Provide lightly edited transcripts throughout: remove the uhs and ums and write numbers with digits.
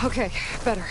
Okay, better.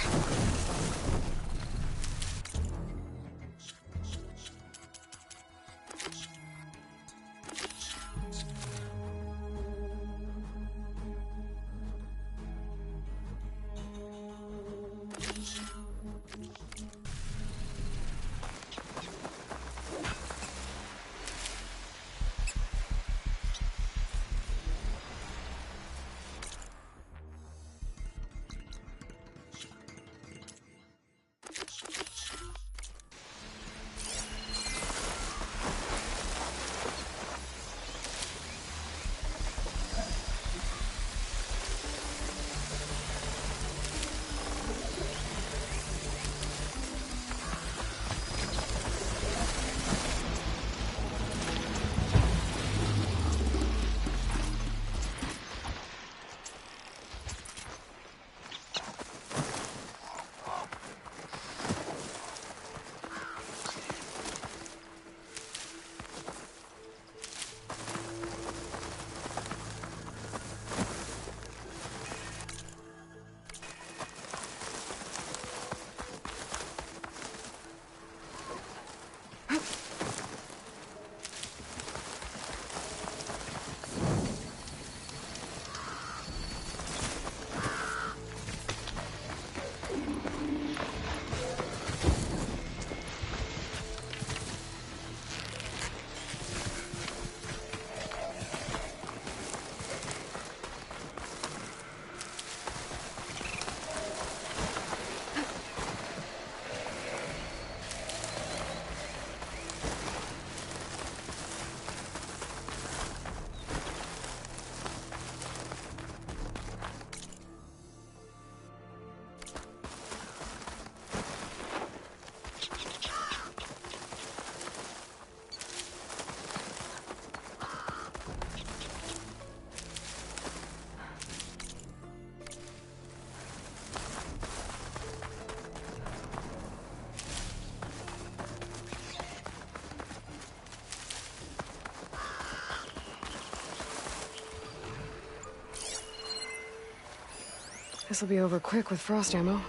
This'll be over quick with frost ammo.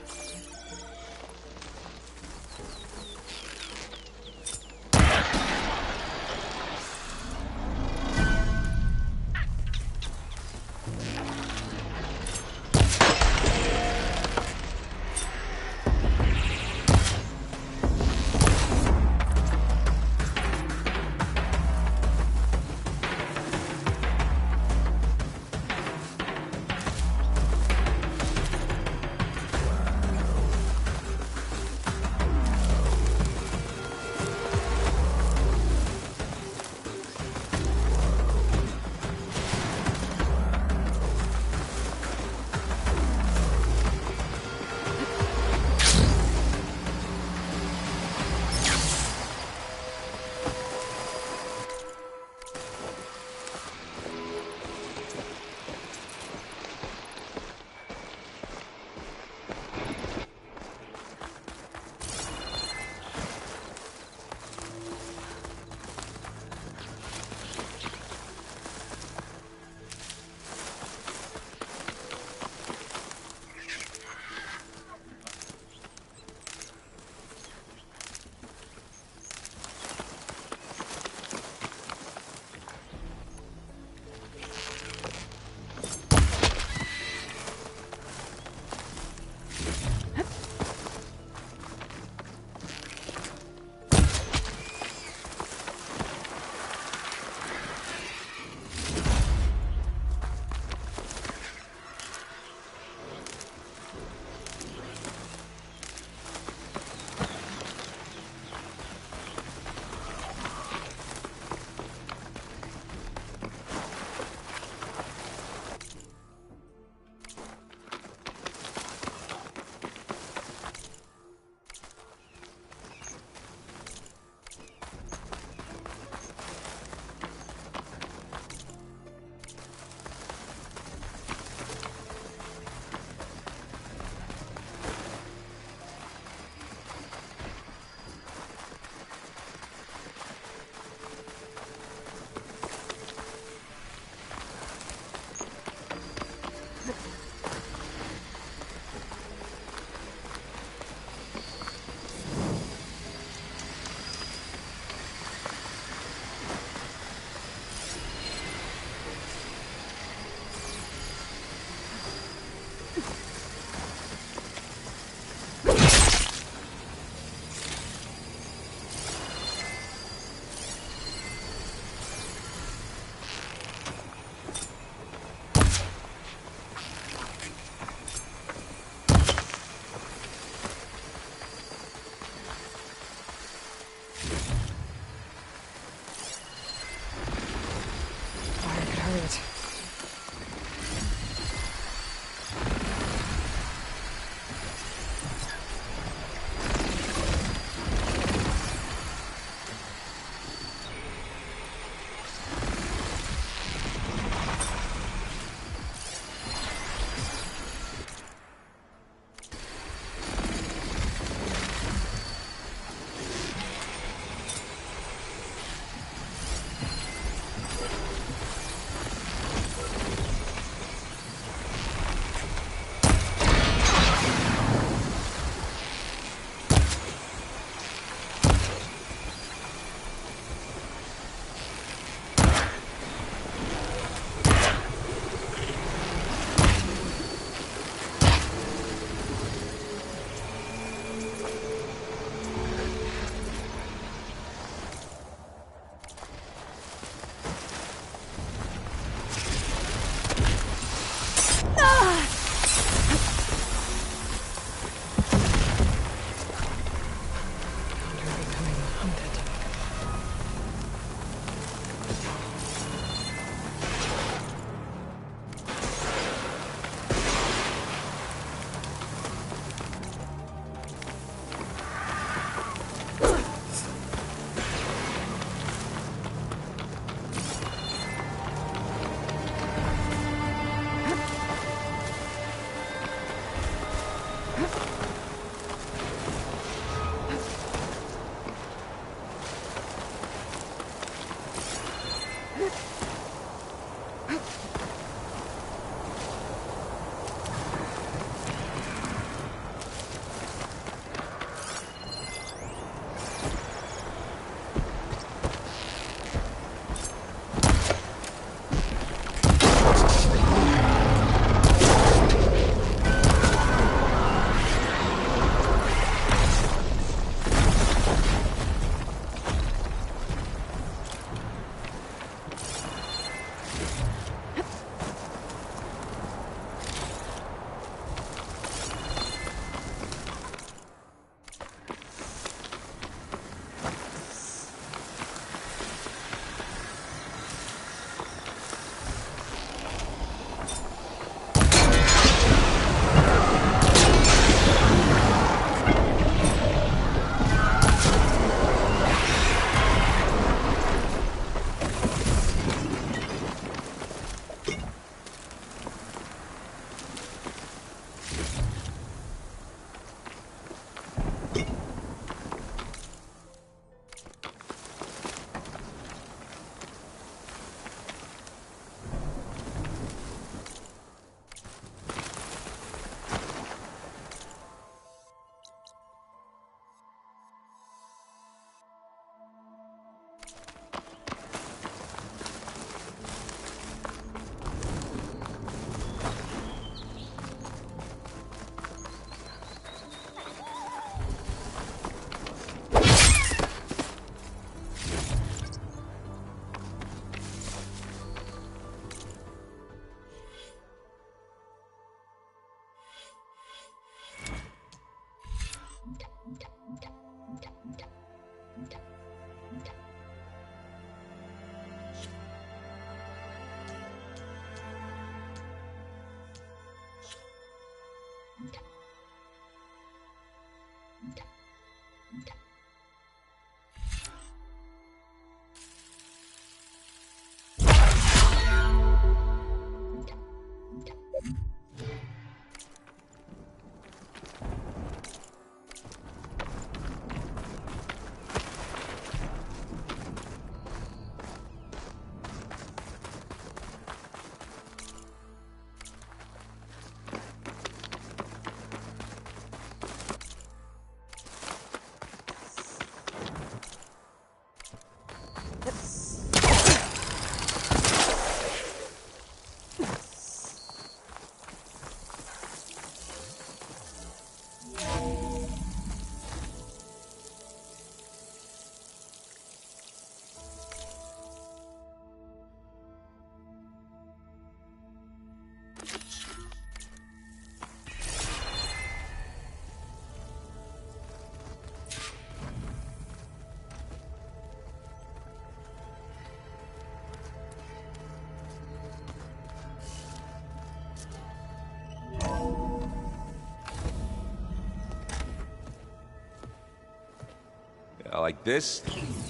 Like this?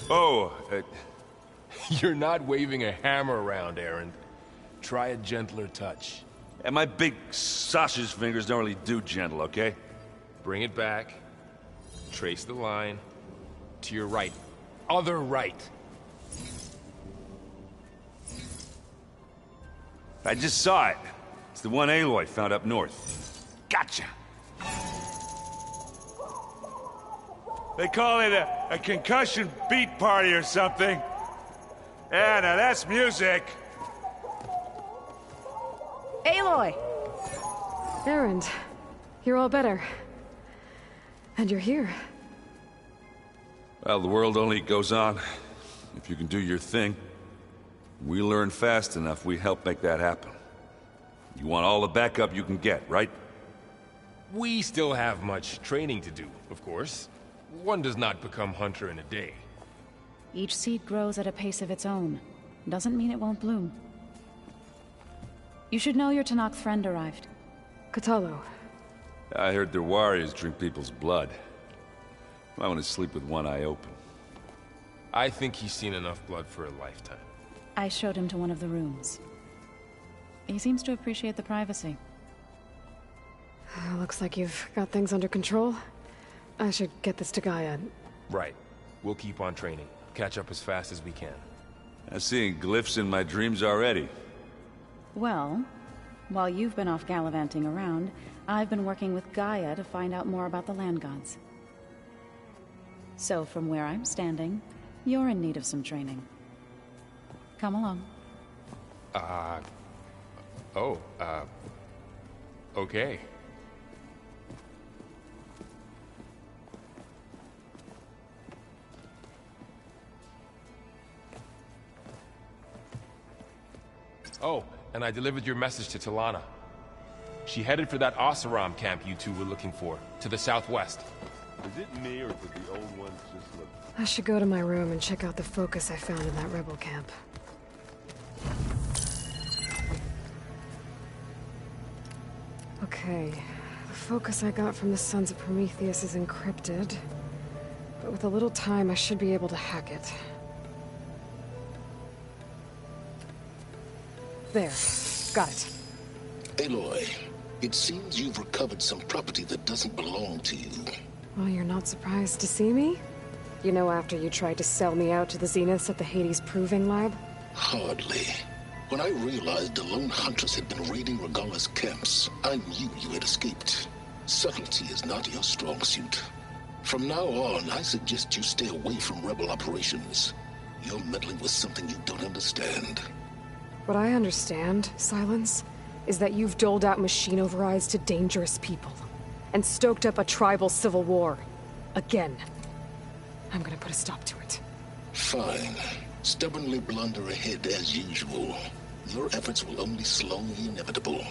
Oh, You're not waving a hammer around, Aaron. Try a gentler touch. and my big sausage fingers don't really do gentle, okay? Bring it back. Trace the line. To your right. Other right. I just saw it. It's the one Aloy found up north. Gotcha! They call it a concussion beat party or something. Yeah, now that's music. Aloy! Aaron, you're all better. And you're here. Well, the world only goes on if you can do your thing. We learn fast enough, we help make that happen. You want all the backup you can get, right? We still have much training to do, of course. One does not become hunter in a day. Each seed grows at a pace of its own. Doesn't mean it won't bloom. You should know your Tanakh friend arrived. Katalo. I heard their warriors drink people's blood. I want to sleep with one eye open. I think he's seen enough blood for a lifetime. I showed him to one of the rooms. He seems to appreciate the privacy. Looks like you've got things under control. I should get this to Gaia. Right. We'll keep on training. Catch up as fast as we can. I'm seeing glyphs in my dreams already. Well, while you've been off gallivanting around, I've been working with Gaia to find out more about the land gods. So from where I'm standing, you're in need of some training. Come along. Okay. Oh, and I delivered your message to Talana. She headed for that Oseram camp you two were looking for, to the southwest. Is it me, or did the old ones just look... I should go to my room and check out the focus I found in that rebel camp. Okay, the focus I got from the Sons of Prometheus is encrypted, but with a little time I should be able to hack it. There, got it. Aloy, it seems you've recovered some property that doesn't belong to you. Well, you're not surprised to see me? You know, after you tried to sell me out to the Zeniths at the Hades Proving Lab? Hardly. When I realized the lone hunters had been raiding Regala's camps, I knew you had escaped. Subtlety is not your strong suit. From now on, I suggest you stay away from rebel operations. You're meddling with something you don't understand. What I understand, Silence, is that you've doled out machine overrides to dangerous people, and stoked up a tribal civil war. Again. I'm gonna put a stop to it. Fine. Stubbornly blunder ahead as usual. Your efforts will only slow the inevitable.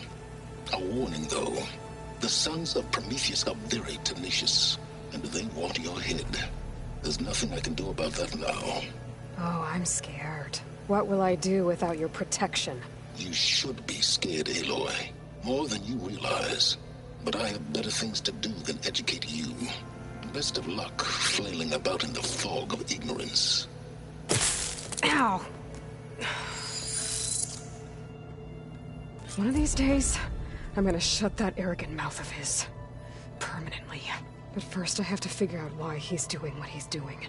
A warning, though. The Sons of Prometheus are very tenacious, and they want your head. There's nothing I can do about that now. Oh, I'm scared. What will I do without your protection? You should be scared, Aloy. More than you realize. But I have better things to do than educate you. Best of luck flailing about in the fog of ignorance. Ow! One of these days, I'm gonna shut that arrogant mouth of his. Permanently. But first I have to figure out why he's doing what he's doing.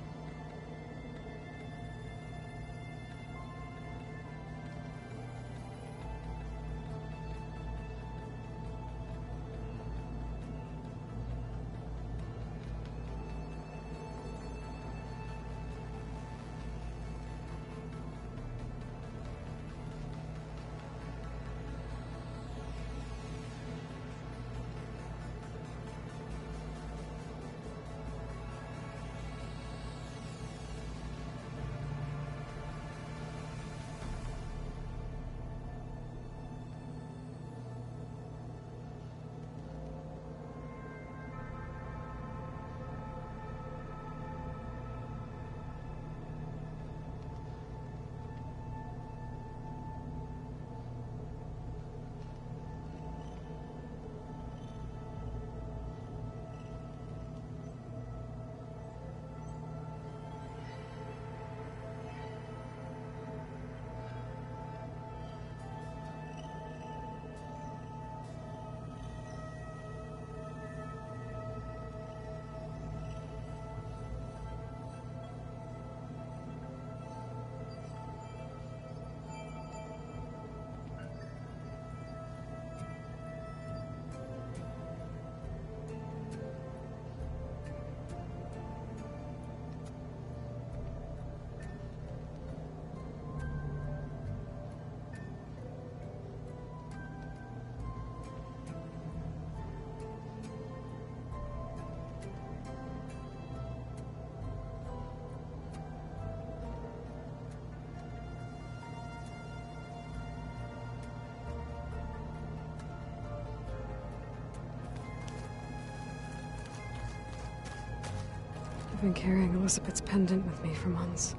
been carrying Elizabeth's pendant with me for months.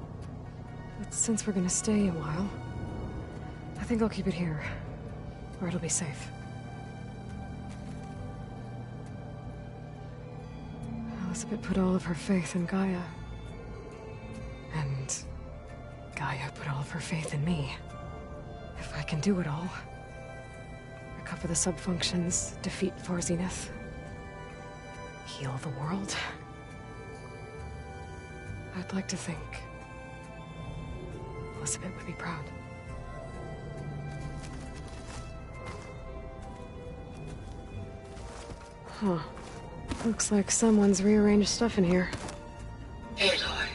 But since we're gonna stay a while, I think I'll keep it here, where it'll be safe. Elizabeth put all of her faith in Gaia. And Gaia put all of her faith in me. If I can do it all, recover the subfunctions, defeat For Zenith, heal the world, I'd like to think Elizabeth would be proud. Huh. Looks like someone's rearranged stuff in here. Aloy,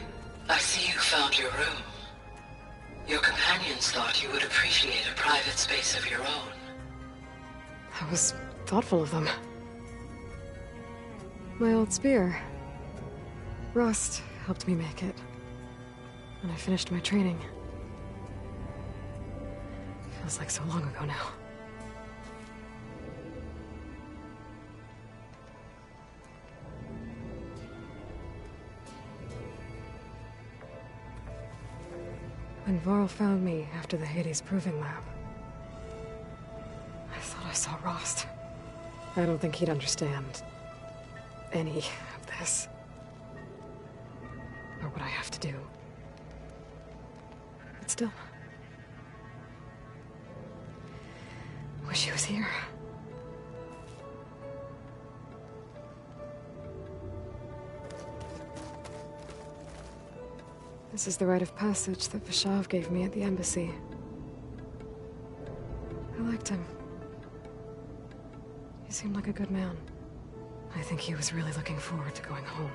I see you found your room. Your companions thought you would appreciate a private space of your own. That was thoughtful of them. My old spear. Rust helped me make it when I finished my training. Feels like so long ago now. When Varl found me after the Hades Proving Lab, I thought I saw Rost. I don't think he'd understand any of this. Or what I have to do. But still, wish he was here. This is the rite of passage that Vashav gave me at the embassy. I liked him. He seemed like a good man. I think he was really looking forward to going home.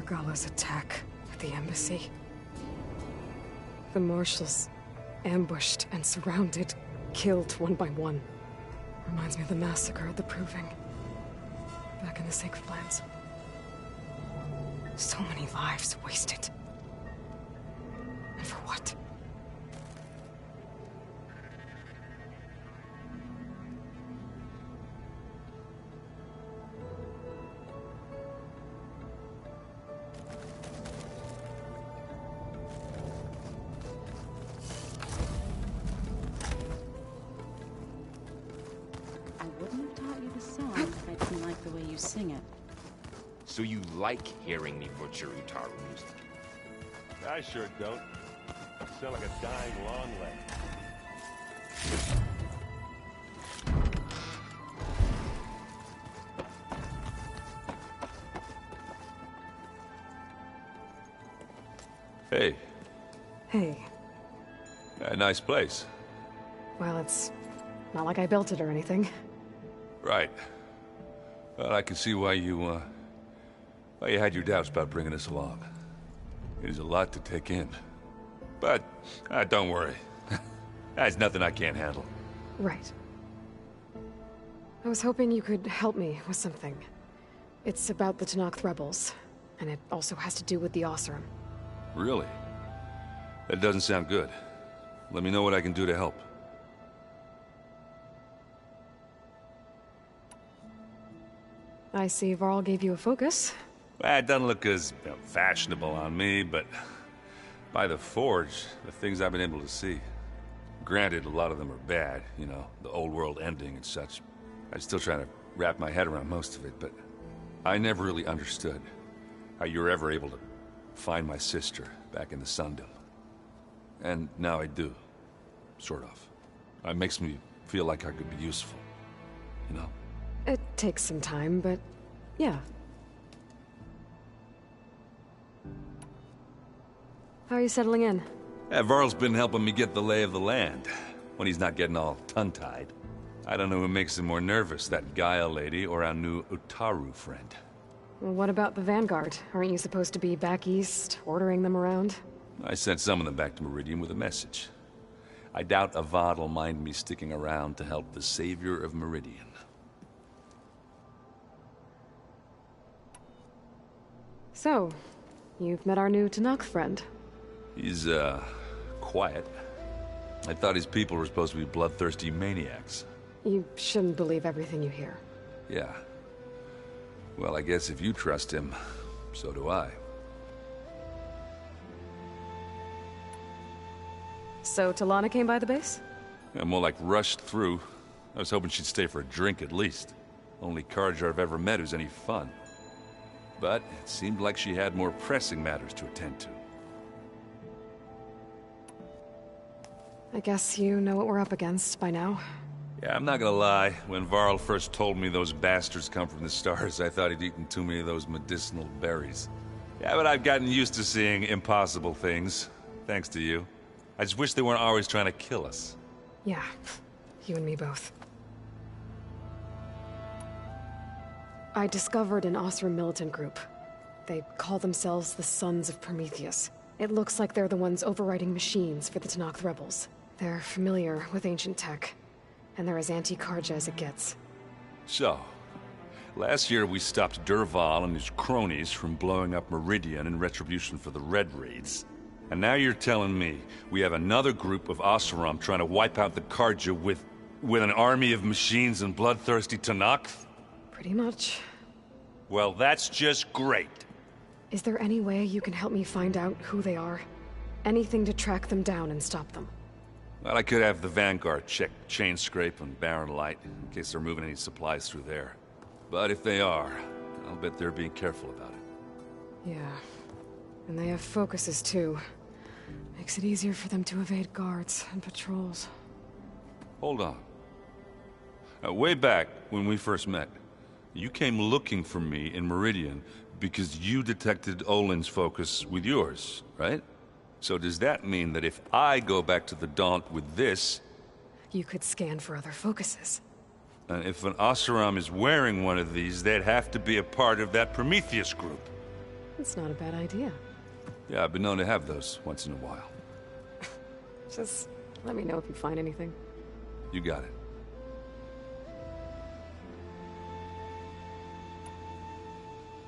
Regala's attack at the embassy. The marshals ambushed and surrounded, killed one by one. Reminds me of the massacre at the Proving. Back in the Sacred Lands. So many lives wasted. And for what? I wouldn't have taught you the song if I didn't like the way you sing it. So you like hearing me butcher Utaru music? I sure don't. You sound like a dying long leg. Hey, Hey, a nice place. well, it's not like I built it or anything. Right. Well, I can see why you had your doubts about bringing us along. It is a lot to take in. But, don't worry. That's nothing I can't handle. Right. I was hoping you could help me with something. It's about the Tenakth rebels, and it also has to do with the Oseram. Really? That doesn't sound good. Let me know what I can do to help. I see Varl gave you a focus. Well, it doesn't look as fashionable on me, but by the Forge, the things I've been able to see. Granted, a lot of them are bad, you know, the old world ending and such. I'm still trying to wrap my head around most of it, but I never really understood how you were ever able to find my sister back in the Sundom. And now I do. Sort of. It makes me feel like I could be useful. You know? It takes some time, but yeah. How are you settling in? Yeah, Varl's been helping me get the lay of the land, when he's not getting all tongue-tied. I don't know who makes him more nervous, that Gaia lady or our new Utaru friend. Well, what about the Vanguard? Aren't you supposed to be back east, ordering them around? I sent some of them back to Meridian with a message. I doubt Avad will mind me sticking around to help the savior of Meridian. So, you've met our new Tenakth friend. He's, quiet. I thought his people were supposed to be bloodthirsty maniacs. You shouldn't believe everything you hear. Yeah. Well, I guess if you trust him, so do I. So, Talana came by the base? Yeah, more like rushed through. I was hoping she'd stay for a drink at least. Only Carja I've ever met who's any fun. But it seemed like she had more pressing matters to attend to. I guess you know what we're up against by now. Yeah, I'm not gonna lie. When Varl first told me those bastards come from the stars, I thought he'd eaten too many of those medicinal berries. Yeah, but I've gotten used to seeing impossible things, thanks to you. I just wish they weren't always trying to kill us. Yeah, you and me both. I discovered an Oseram militant group. They call themselves the Sons of Prometheus. It looks like they're the ones overriding machines for the Tenakth rebels. They're familiar with ancient tech, and they're as anti-Carja as it gets. So, last year we stopped Durval and his cronies from blowing up Meridian in retribution for the Red Raids. And now you're telling me we have another group of Oseram trying to wipe out the Carja with an army of machines and bloodthirsty Tenakth? Pretty much. Well, that's just great. Is there any way you can help me find out who they are? Anything to track them down and stop them. Well, I could have the Vanguard check Chain Scrape and Barren Light, in case they're moving any supplies through there. But if they are, I'll bet they're being careful about it. Yeah. And they have focuses too. Makes it easier for them to evade guards and patrols. Hold on. Way back, when we first met, you came looking for me in Meridian because you detected Olin's focus with yours, right? So does that mean that if I go back to the Daunt with this... You could scan for other focuses. And if an Oseram is wearing one of these, they'd have to be a part of that Prometheus group. It's not a bad idea. Yeah, I've been known to have those once in a while. Just let me know if you find anything. You got it.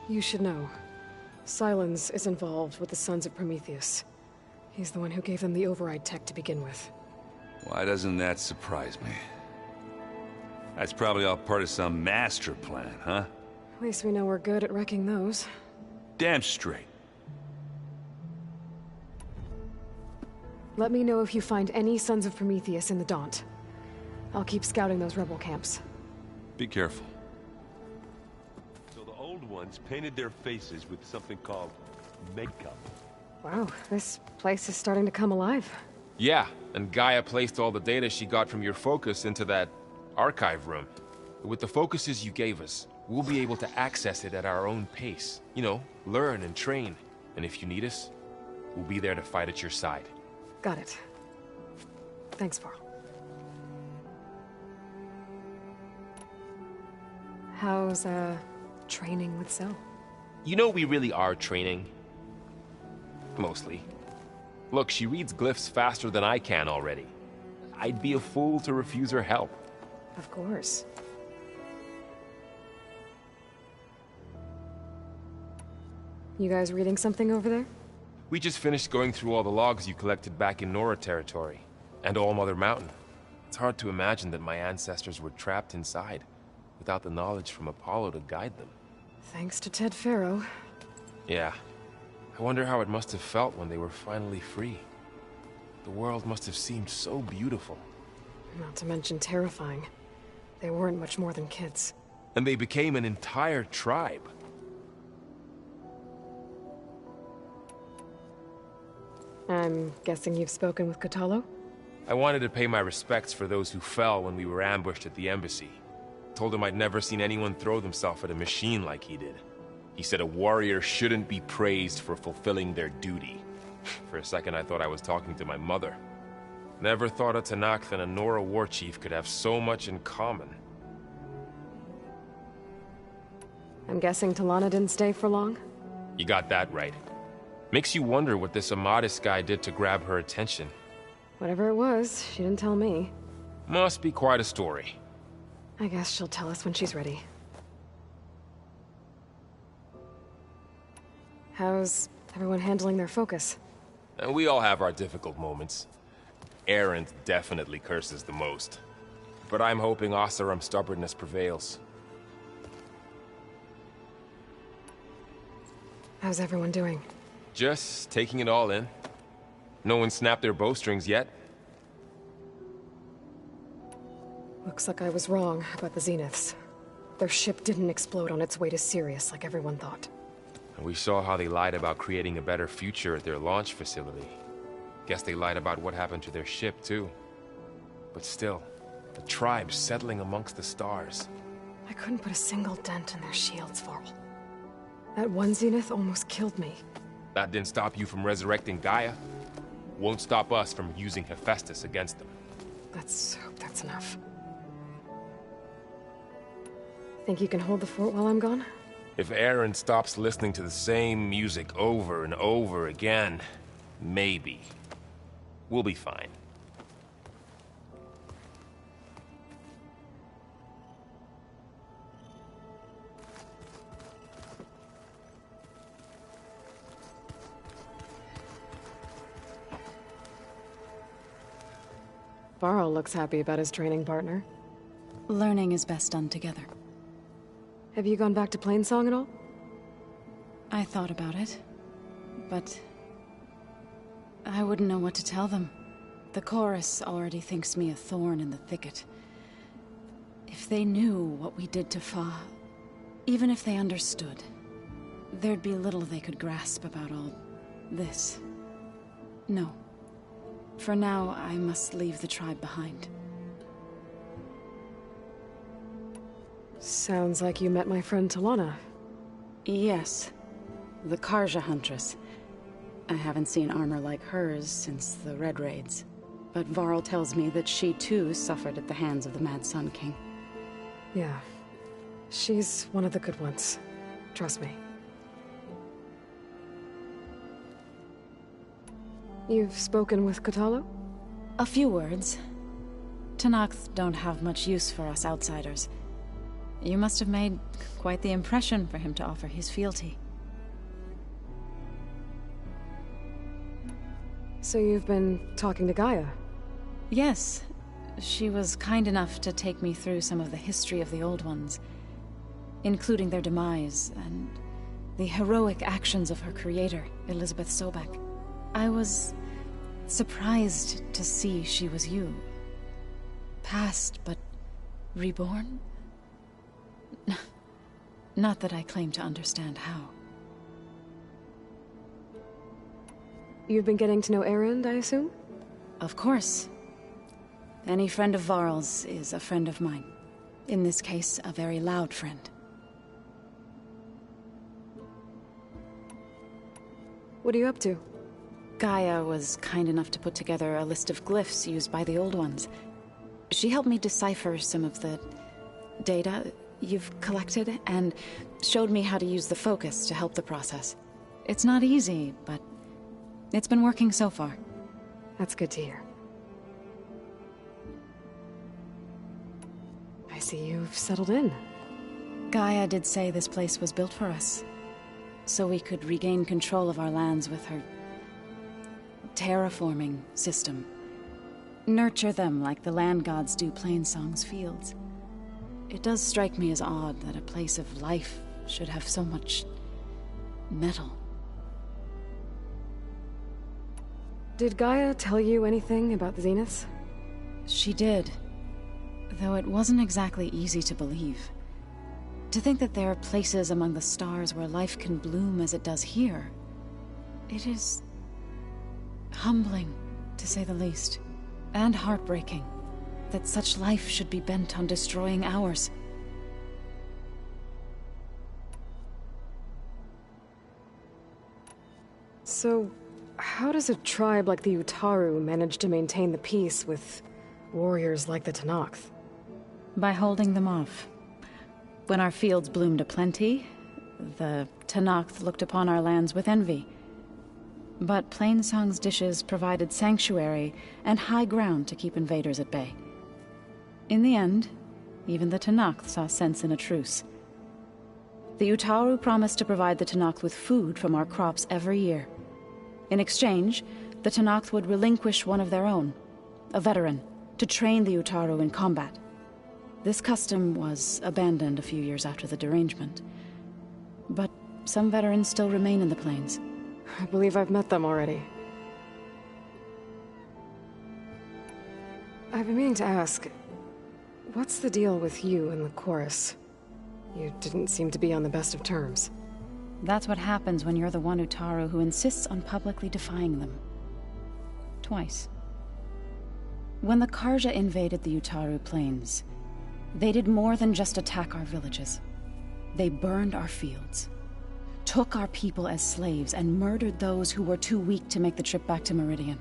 You should know. Silence is involved with the Sons of Prometheus. He's the one who gave them the override tech to begin with. Why doesn't that surprise me? That's probably all part of some master plan, huh? At least we know we're good at wrecking those. Damn straight. Let me know if you find any Sons of Prometheus in the Daunt. I'll keep scouting those rebel camps. Be careful. So the old ones painted their faces with something called makeup. Wow, this place is starting to come alive. Yeah, and Gaia placed all the data she got from your focus into that archive room. With the focuses you gave us, we'll be able to access it at our own pace. You know, learn and train. And if you need us, we'll be there to fight at your side. Got it. Thanks, Varl. How's, training with Cell? You know we really are training. Mostly. Look, she reads glyphs faster than I can already. I'd be a fool to refuse her help. Of course. You guys reading something over there? We just finished going through all the logs you collected back in Nora territory, and All Mother Mountain. It's hard to imagine that my ancestors were trapped inside, without the knowledge from Apollo to guide them. Thanks to Ted Faro. Yeah. I wonder how it must have felt when they were finally free. The world must have seemed so beautiful. Not to mention terrifying. They weren't much more than kids. And they became an entire tribe. I'm guessing you've spoken with Kotallo? I wanted to pay my respects for those who fell when we were ambushed at the embassy. Told him I'd never seen anyone throw themselves at a machine like he did. He said a warrior shouldn't be praised for fulfilling their duty. For a second I thought I was talking to my mother. Never thought a Tanakh and a Nora war chief could have so much in common. I'm guessing Talana didn't stay for long? You got that right. Makes you wonder what this Amadis guy did to grab her attention. Whatever it was, she didn't tell me. Must be quite a story. I guess she'll tell us when she's ready. How's everyone handling their focus? And we all have our difficult moments. Erend definitely curses the most. But I'm hoping Oseram's stubbornness prevails. How's everyone doing? Just taking it all in. No one snapped their bowstrings yet. Looks like I was wrong about the Zeniths. Their ship didn't explode on its way to Sirius like everyone thought. And we saw how they lied about creating a better future at their launch facility. Guess they lied about what happened to their ship, too. But still, the tribe settling amongst the stars. I couldn't put a single dent in their shields, Varl. That one Zenith almost killed me. That didn't stop you from resurrecting Gaia. Won't stop us from using Hephaestus against them. Let's hope that's enough. Think you can hold the fort while I'm gone? If Erend stops listening to the same music over and over again, maybe. We'll be fine. Varl looks happy about his training partner. Learning is best done together. Have you gone back to Plainsong at all? I thought about it, but I wouldn't know what to tell them. The chorus already thinks me a thorn in the thicket. If they knew what we did to Fa, even if they understood, there'd be little they could grasp about all this. No. For now, I must leave the tribe behind. Sounds like you met my friend Talana. Yes. The Karja Huntress. I haven't seen armor like hers since the Red Raids. But Varl tells me that she too suffered at the hands of the Mad Sun King. Yeah. She's one of the good ones. Trust me. You've spoken with Kotallo? A few words. Tenakth don't have much use for us outsiders. You must have made quite the impression for him to offer his fealty. So you've been talking to Gaia? Yes. She was kind enough to take me through some of the history of the Old Ones, including their demise and the heroic actions of her creator, Elizabeth Sobek. I was surprised to see she was you. Past, but reborn? Not that I claim to understand how. You've been getting to know Erend, I assume? Of course. Any friend of Varl's is a friend of mine. In this case, a very loud friend. What are you up to? Gaia was kind enough to put together a list of glyphs used by the Old Ones. She helped me decipher some of the data you've collected, and showed me how to use the focus to help the process. It's not easy, but it's been working so far. That's good to hear. I see you've settled in. Gaia did say this place was built for us, so we could regain control of our lands with her terraforming system. Nurture them like the land gods do Plainsong's fields. It does strike me as odd that a place of life should have so much metal. Did Gaia tell you anything about the Zeniths? She did, though it wasn't exactly easy to believe. To think that there are places among the stars where life can bloom as it does here. It is humbling, to say the least, and heartbreaking that such life should be bent on destroying ours. So, how does a tribe like the Utaru manage to maintain the peace with warriors like the Tenakth? By holding them off. When our fields bloomed aplenty, the Tenakth looked upon our lands with envy. But Plainsong's dishes provided sanctuary and high ground to keep invaders at bay. In the end, even the Tenakth saw sense in a truce. The Utaru promised to provide the Tenakth with food from our crops every year. In exchange, the Tenakth would relinquish one of their own, a veteran, to train the Utaru in combat. This custom was abandoned a few years after the derangement. But some veterans still remain in the plains. I believe I've met them already. I've been meaning to ask, what's the deal with you and the chorus? You didn't seem to be on the best of terms. That's what happens when you're the one Utaru who insists on publicly defying them. Twice. When the Karja invaded the Utaru plains, they did more than just attack our villages. They burned our fields, took our people as slaves, and murdered those who were too weak to make the trip back to Meridian.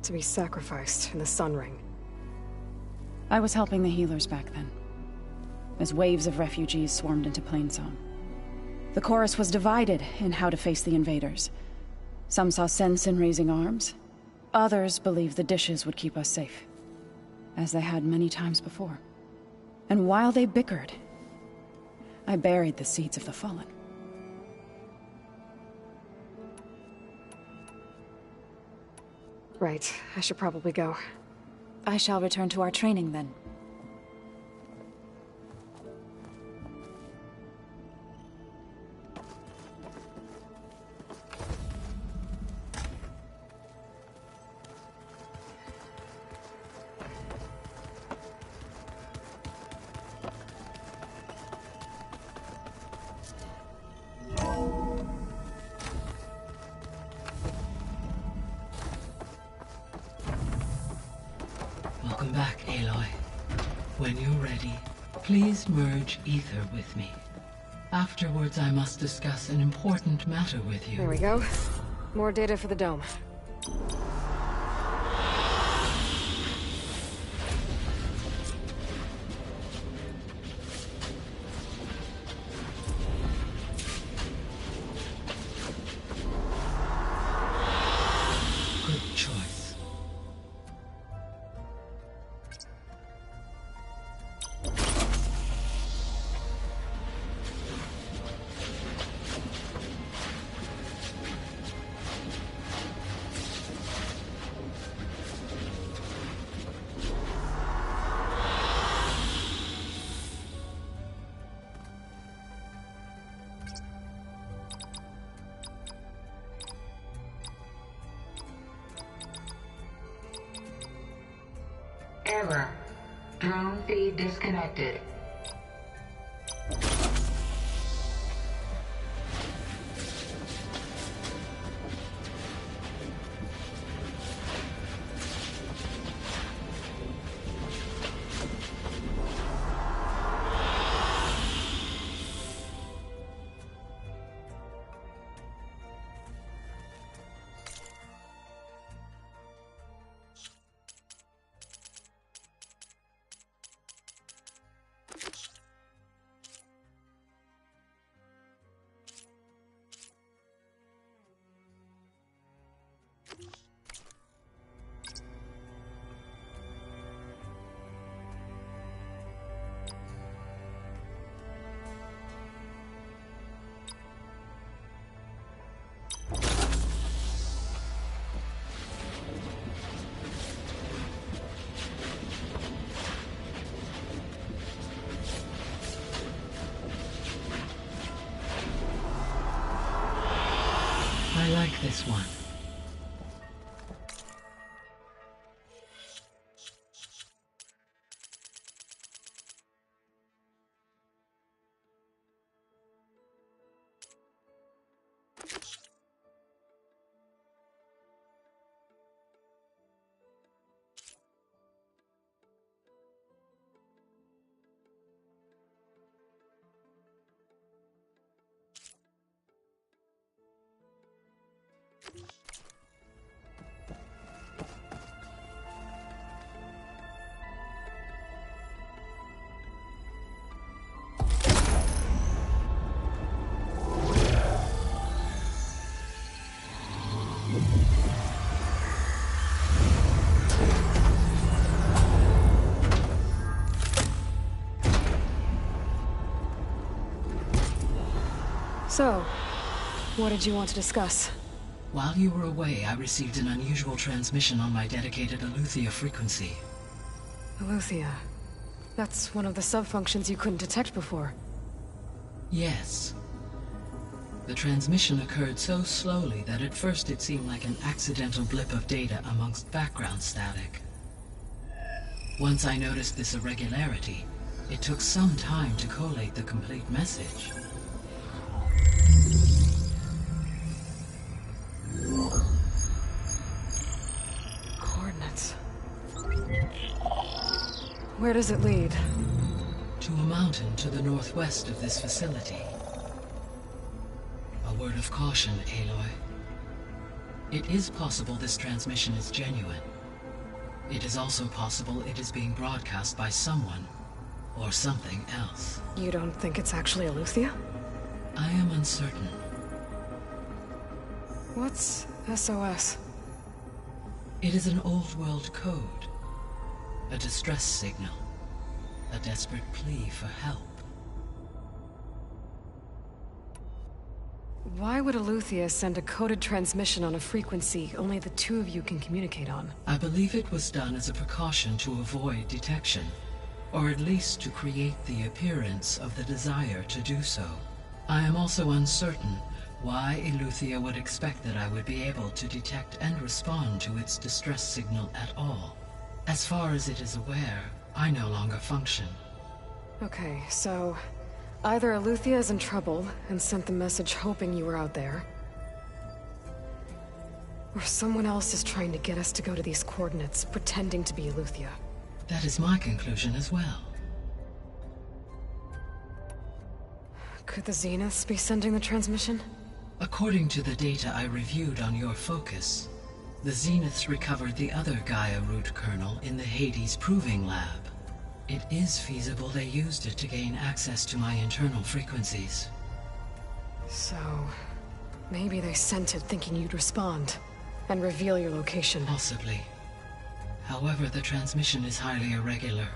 To be sacrificed in the Sun Ring. I was helping the healers back then, as waves of refugees swarmed into Plainsong. The chorus was divided in how to face the invaders. Some saw sense in raising arms. Others believed the dishes would keep us safe, as they had many times before. And while they bickered, I buried the seeds of the fallen. Right, I should probably go. I shall return to our training then. Welcome back, Aloy. When you're ready, please merge ether with me. Afterwards, I must discuss an important matter with you. There we go. More data for the dome. Good Error. Drone feed disconnected. I like this one. So, what did you want to discuss? While you were away, I received an unusual transmission on my dedicated Aletheia frequency. Aletheia. That's one of the sub-functions you couldn't detect before. Yes. The transmission occurred so slowly that at first it seemed like an accidental blip of data amongst background static. Once I noticed this irregularity, it took some time to collate the complete message. Coordinates. Where does it lead? To a mountain to the northwest of this facility. A word of caution, Aloy. It is possible this transmission is genuine. It is also possible it is being broadcast by someone, or something else. You don't think it's actually Aletheia? I am uncertain. What's SOS? It is an old-world code. A distress signal. A desperate plea for help. Why would Aletheia send a coded transmission on a frequency only the two of you can communicate on? I believe it was done as a precaution to avoid detection, or at least to create the appearance of the desire to do so. I am also uncertain why Aletheia would expect that I would be able to detect and respond to its distress signal at all. As far as it is aware, I no longer function. Okay, so either Aletheia is in trouble and sent the message hoping you were out there, or someone else is trying to get us to go to these coordinates, pretending to be Aletheia. That is my conclusion as well. Could the Zeniths be sending the transmission? According to the data I reviewed on your focus, the Zeniths recovered the other Gaia root kernel in the Hades Proving Lab. It is feasible they used it to gain access to my internal frequencies. So, maybe they sent it thinking you'd respond, and reveal your location. Possibly. However, the transmission is highly irregular.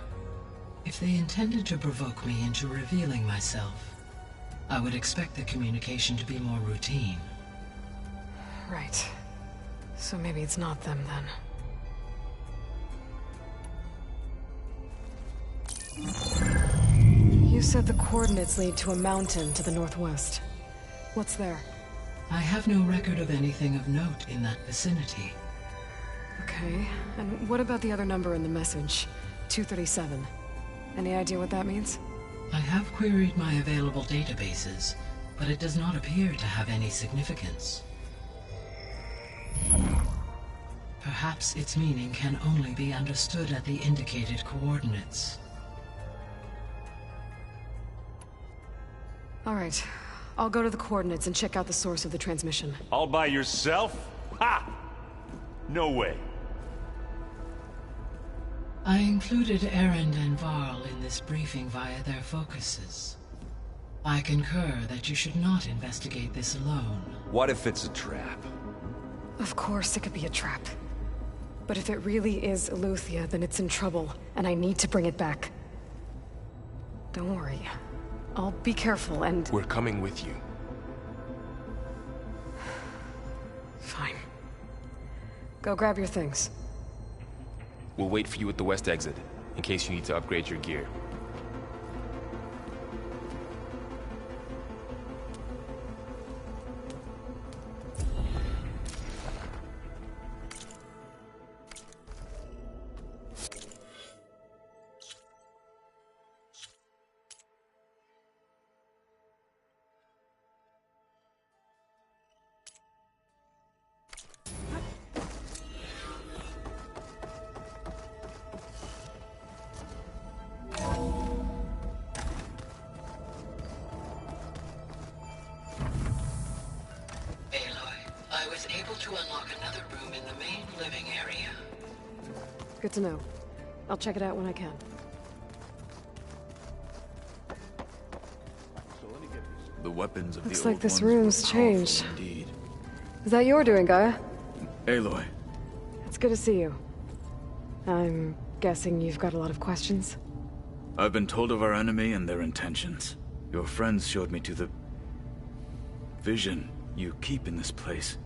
If they intended to provoke me into revealing myself, I would expect the communication to be more routine. Right. So maybe it's not them then. You said the coordinates lead to a mountain to the northwest. What's there? I have no record of anything of note in that vicinity. Okay, and what about the other number in the message? 237. Any idea what that means? I have queried my available databases, but it does not appear to have any significance. Perhaps its meaning can only be understood at the indicated coordinates. All right. I'll go to the coordinates and check out the source of the transmission. All by yourself? Ha! No way. I included Erend and Varl in this briefing via their focuses. I concur that you should not investigate this alone. What if it's a trap? Of course it could be a trap. But if it really is Eleuthia, then it's in trouble, and I need to bring it back. Don't worry. I'll be careful and... We're coming with you. Fine. Go grab your things. We'll wait for you at the west exit, in case you need to upgrade your gear. Good to know. I'll check it out when I can. The weapons of Looks the like old this ones room's were changed. powerful indeed. Is that your doing, Gaia? Aloy, It's good to see you. I'm guessing you've got a lot of questions? I've been told of our enemy and their intentions. Your friends showed me to the vision you keep in this place,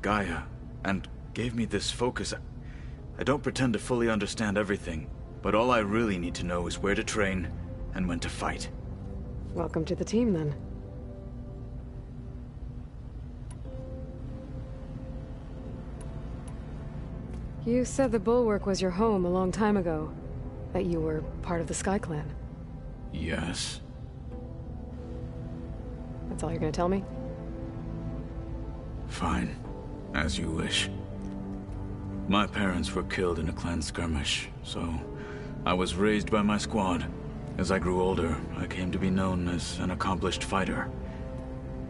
Gaia, and gave me this focus. I don't pretend to fully understand everything, but all I really need to know is where to train and when to fight. Welcome to the team, then. You said the Bulwark was your home a long time ago. That you were part of the Sky Clan. Yes. That's all you're gonna tell me? Fine. As you wish. My parents were killed in a clan skirmish, so I was raised by my squad. As I grew older, I came to be known as an accomplished fighter.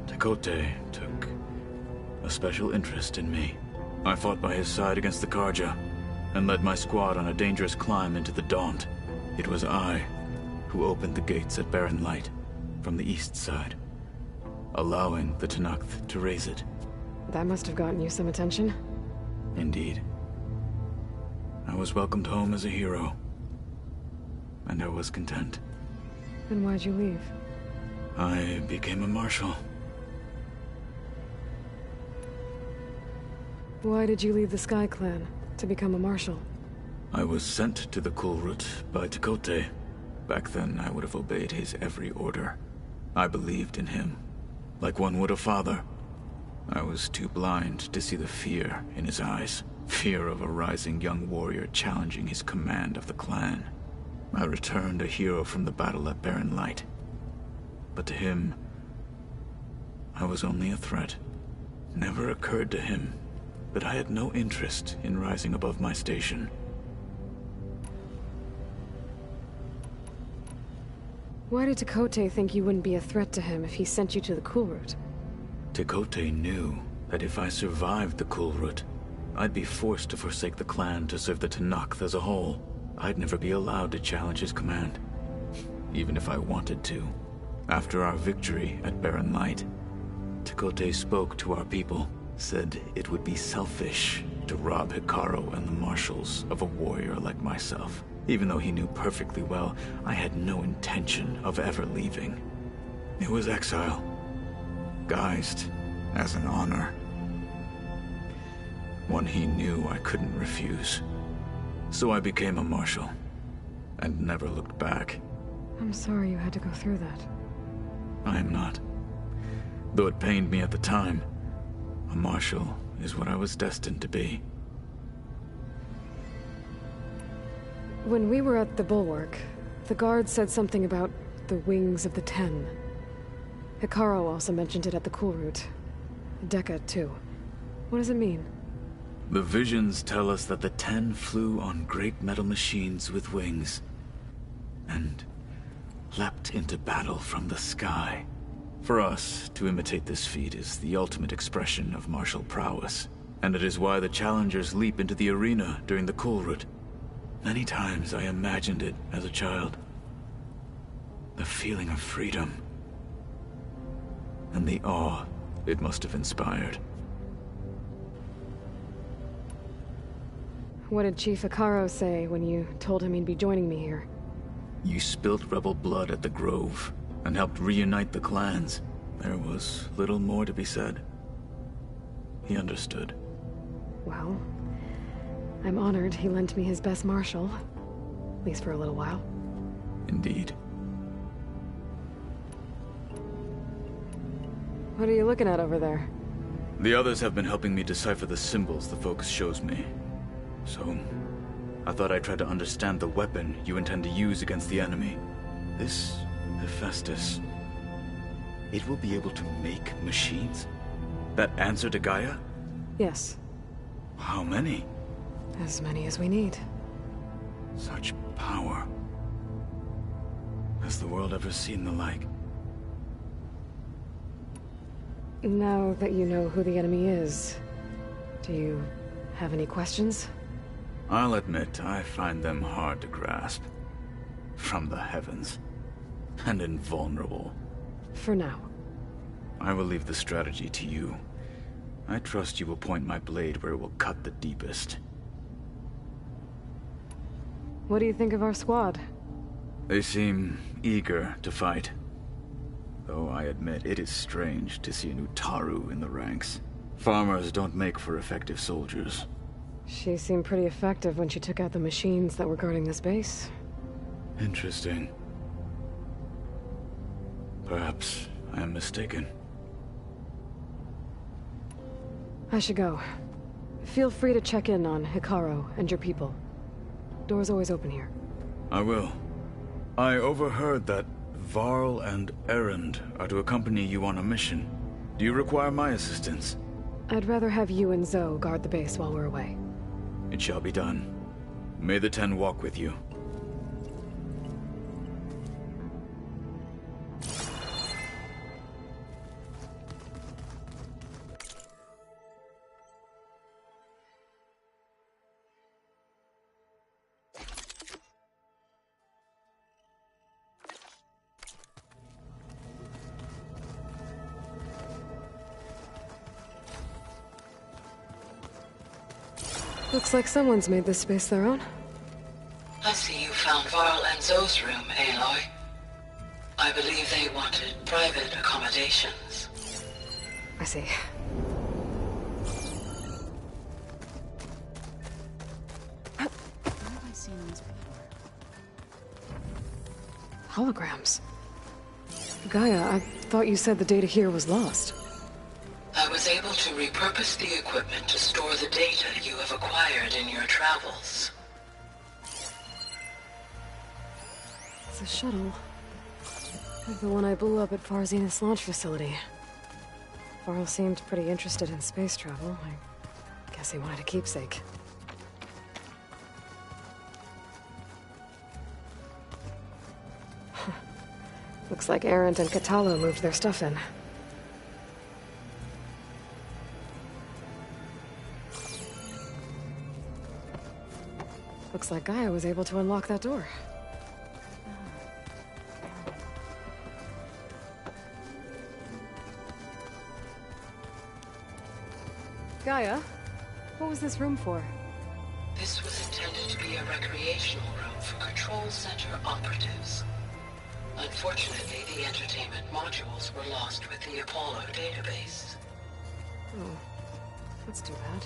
Tekote took a special interest in me. I fought by his side against the Karja, and led my squad on a dangerous climb into the Daunt. It was I who opened the gates at Barren Light, from the east side, allowing the Tenakth to raise it. That must have gotten you some attention. Indeed. I was welcomed home as a hero, and I was content. Then why'd you leave? I became a marshal. Why did you leave the Sky Clan to become a marshal? I was sent to the Kulrut by Tekote. Back then, I would have obeyed his every order. I believed in him, like one would a father. I was too blind to see the fear in his eyes. Fear of a rising young warrior challenging his command of the clan. I returned a hero from the battle at Barren Light. But to him, I was only a threat. Never occurred to him that I had no interest in rising above my station. Why did Tekote think you wouldn't be a threat to him if he sent you to the Kulrut? Tekote knew that if I survived the Kulrut, I'd be forced to forsake the clan to serve the Tenakth as a whole. I'd never be allowed to challenge his command, even if I wanted to. After our victory at Barren Light, Tekote spoke to our people, said it would be selfish to rob Hikaru and the marshals of a warrior like myself. Even though he knew perfectly well, I had no intention of ever leaving. It was exile, guised as an honor. One he knew I couldn't refuse. So I became a marshal, and never looked back. I'm sorry you had to go through that. I am not. Though it pained me at the time, a marshal is what I was destined to be. When we were at the Bulwark, the guard said something about the wings of the Ten. Hikaru also mentioned it at the Cool Route. Dekka, too. What does it mean? The visions tell us that the Ten flew on great metal machines with wings, and leapt into battle from the sky. For us, to imitate this feat is the ultimate expression of martial prowess, and it is why the challengers leap into the arena during the Cool Route. Many times I imagined it as a child. The feeling of freedom, and the awe it must have inspired. What did Chief Hikaru say when you told him he'd be joining me here? You spilled rebel blood at the Grove, and helped reunite the clans. There was little more to be said. He understood. Well, I'm honored he lent me his best martial. At least for a little while. Indeed. What are you looking at over there? The others have been helping me decipher the symbols the Focus shows me. So, I thought I'd try to understand the weapon you intend to use against the enemy. This Hephaestus, it will be able to make machines? That answer to Gaia? Yes. How many? As many as we need. Such power. Has the world ever seen the like? Now that you know who the enemy is, do you have any questions? I'll admit, I find them hard to grasp. From the heavens. And invulnerable. For now. I will leave the strategy to you. I trust you will point my blade where it will cut the deepest. What do you think of our squad? They seem eager to fight. Though I admit it is strange to see an Utaru in the ranks. Farmers don't make for effective soldiers. She seemed pretty effective when she took out the machines that were guarding this base. Interesting. Perhaps I am mistaken. I should go. Feel free to check in on Hikaru and your people. Door's always open here. I will. I overheard that Varl and Erend are to accompany you on a mission. Do you require my assistance? I'd rather have you and Zoe guard the base while we're away. It shall be done. May the Ten walk with you. Looks like someone's made this space their own. I see you found Varl and Zoe's room, Aloy. I believe they wanted private accommodations. I see. Where have I seen these before? Holograms. Gaia, I thought you said the data here was lost. I was able to repurpose the equipment to store the data you have acquired in your travels. It's a shuttle. Like the one I blew up at Far Zenith's launch facility. Varl seemed pretty interested in space travel. I guess he wanted a keepsake. Looks like Erend and Katalo moved their stuff in. Looks like Gaia was able to unlock that door. Gaia, what was this room for? This was intended to be a recreational room for Control Center operatives. Unfortunately, the entertainment modules were lost with the Apollo database. Oh, that's too bad.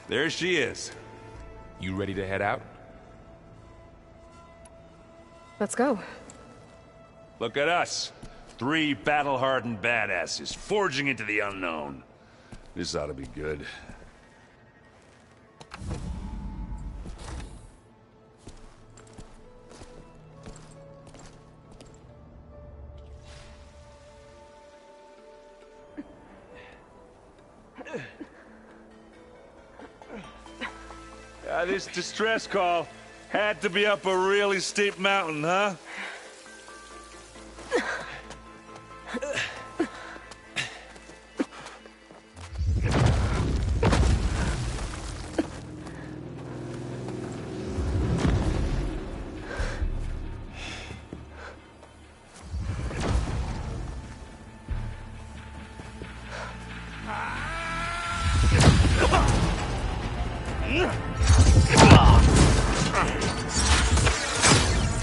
There she is. You ready to head out? Let's go. Look at us. 3 battle-hardened badasses forging into the unknown. This ought to be good. This distress call had to be up a really steep mountain, huh?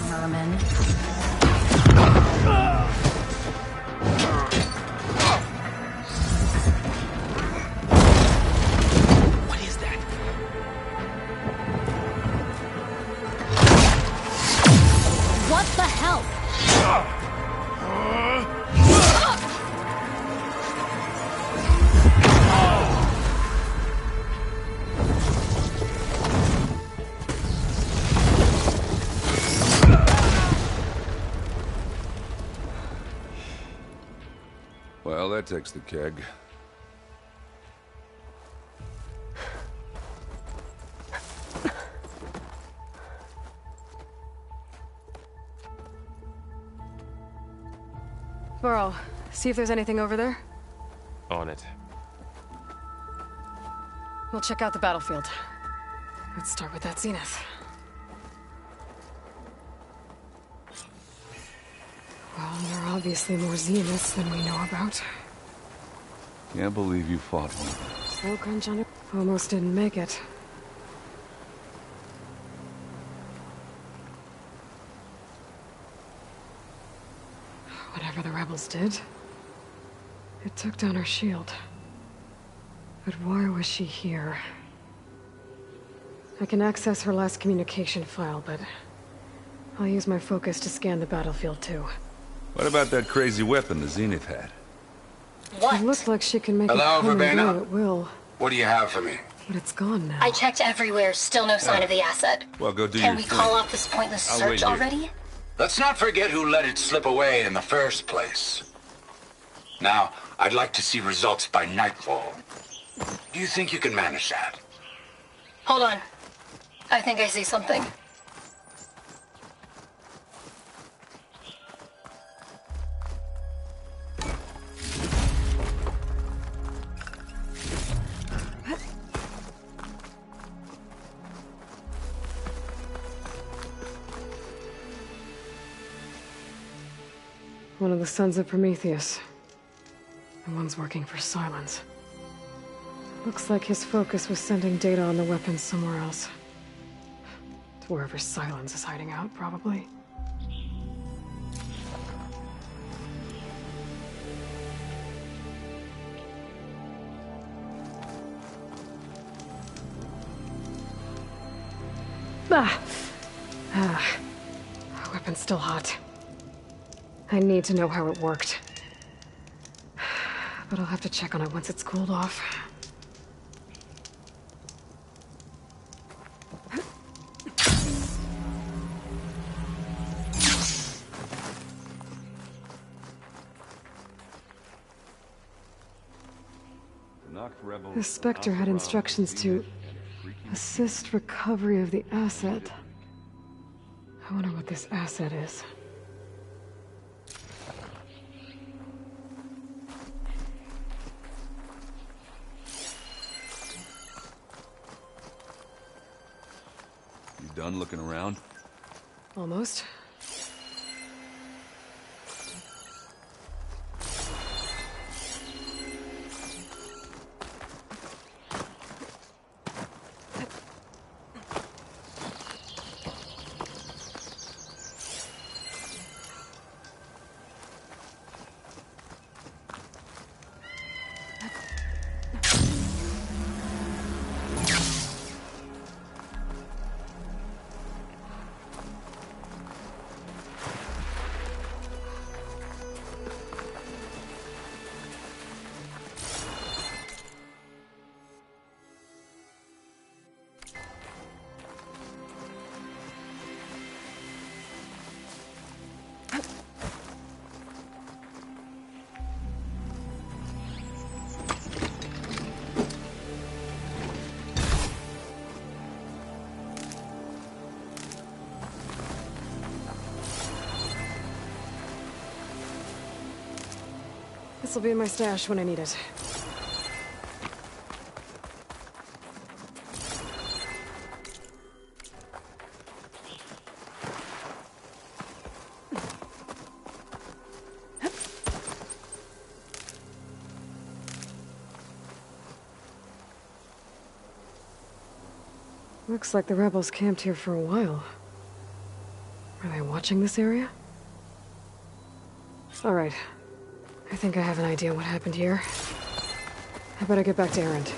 Merman. What is that? What the hell? Well, that takes the keg. Burrow, see if there's anything over there. On it. We'll check out the battlefield. Let's start with that zenith. Well, there are obviously more zeniths than we know about. Can't believe you fought one. No crunch on it. Almost didn't make it. Whatever the rebels did, it took down her shield. But why was she here? I can access her last communication file, but I'll use my focus to scan the battlefield too. What about that crazy weapon the Zenith had? It looked like she can make it Hello, come and Verbena? go at will, What do you have for me? but it's gone now. I checked everywhere, still no sign of the asset. Well, go do Can your we thing. call off this pointless I'll wait search here. already? Let's not forget who let it slip away in the first place. Now, I'd like to see results by nightfall. Do you think you can manage that? Hold on. I think I see something. One of the sons of Prometheus. The one's working for Silence. Looks like his focus was sending data on the weapons somewhere else. To wherever Silence is hiding out, probably. Weapon's still hot. I need to know how it worked. But I'll have to check on it once it's cooled off. The Spectre had instructions to assist recovery of the asset. I wonder what this asset is. You done looking around? Almost. This'll be in my stash when I need it. Looks like the rebels camped here for a while. Are they watching this area? Alright. I think I have an idea what happened here. I better get back to Erend.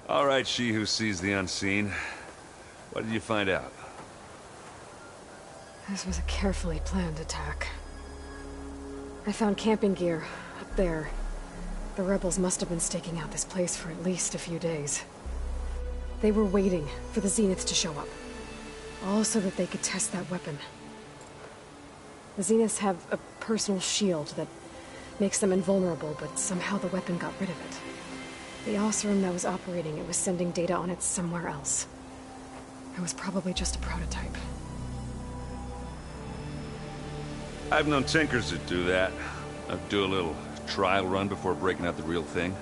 All right, she who sees the unseen. What did you find out? This was a carefully planned attack. I found camping gear up there. The rebels must have been staking out this place for at least a few days. They were waiting for the Zeniths to show up. All so that they could test that weapon. The Zeniths have a personal shield that makes them invulnerable, but somehow the weapon got rid of it. The Oseram that was operating it was sending data on it somewhere else. It was probably just a prototype. I've known tinkers that do that. I'd do a little trial run before breaking out the real thing.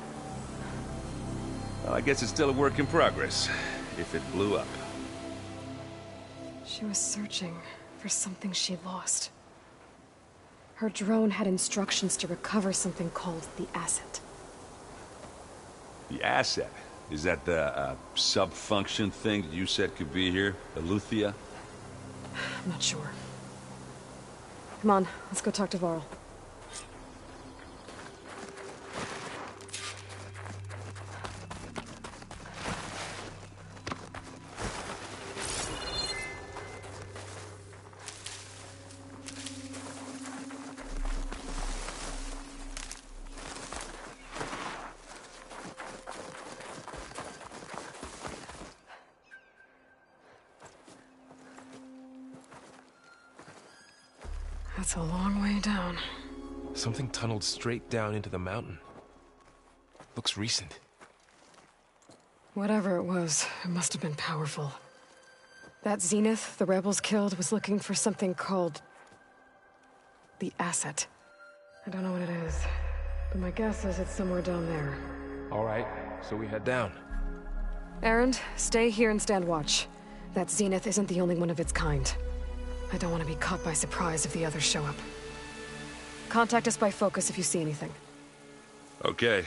Well, I guess it's still a work in progress, if it blew up. She was searching for something she lost. Her drone had instructions to recover something called the asset. The asset? Is that the sub-function thing that you said could be here? Eleuthia? I'm not sure. Come on, let's go talk to Varl. That's a long way down. Something tunneled straight down into the mountain. Looks recent. Whatever it was, it must have been powerful. That Zenith the rebels killed was looking for something called the asset. I don't know what it is, but my guess is it's somewhere down there. All right, so we head down. Erend, stay here and stand watch. That Zenith isn't the only one of its kind. I don't want to be caught by surprise if the others show up. Contact us by focus if you see anything. Okay.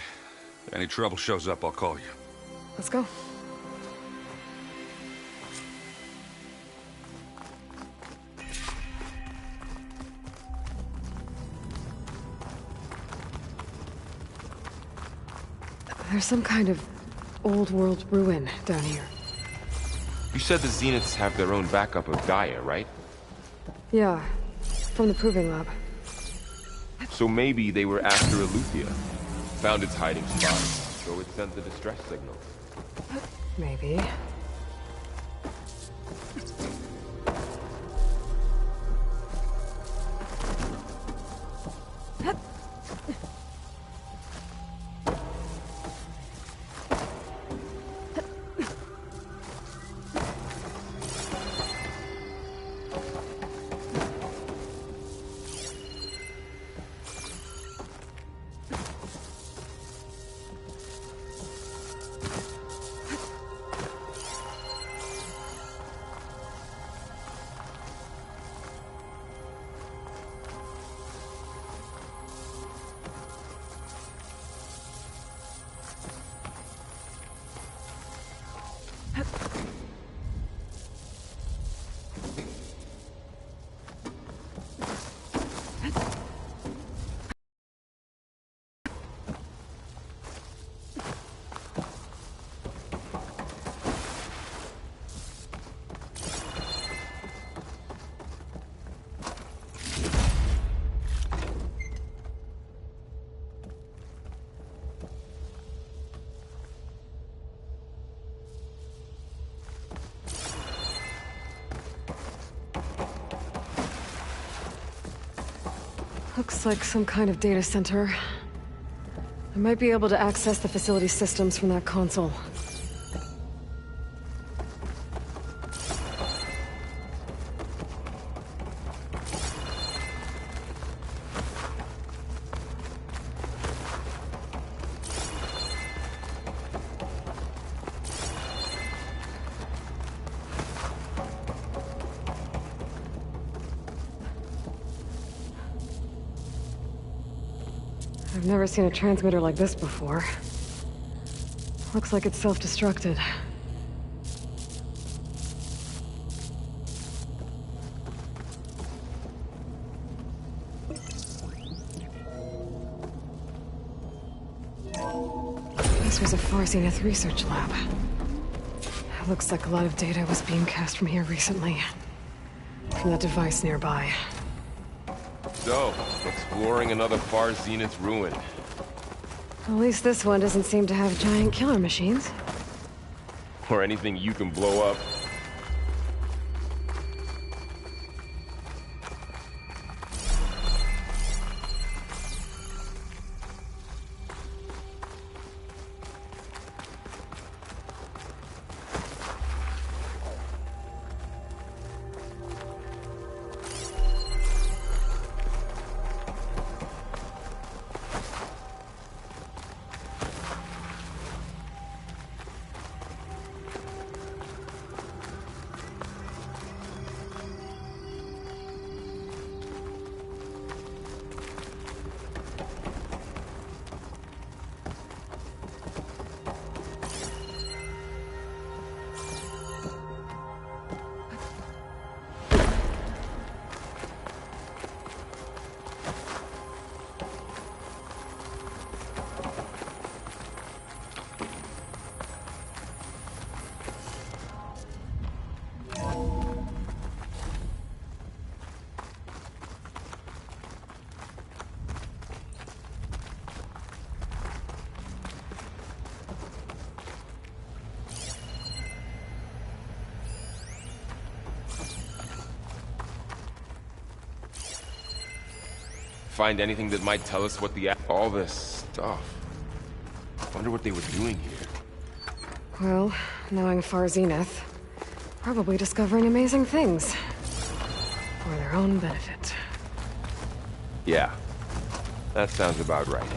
If any trouble shows up, I'll call you. Let's go. There's some kind of old world ruin down here. You said the Zeniths have their own backup of Gaia, right? Yeah, from the proving lab. So maybe they were after Eleuthia. Found its hiding spot, so it sent the distress signal. Maybe. Looks like some kind of data center. I might be able to access the facility systems from that console. I've never seen a transmitter like this before. Looks like it's self-destructed. This was a Far Zenith research lab. It looks like a lot of data was being cast from here recently. From that device nearby. So, exploring another Far Zenith ruin. At least this one doesn't seem to have giant killer machines. Or anything you can blow up. Find anything that might tell us what all this stuff. Wonder what they were doing here. Well, knowing Far Zenith, probably discovering amazing things. For their own benefit. Yeah, that sounds about right.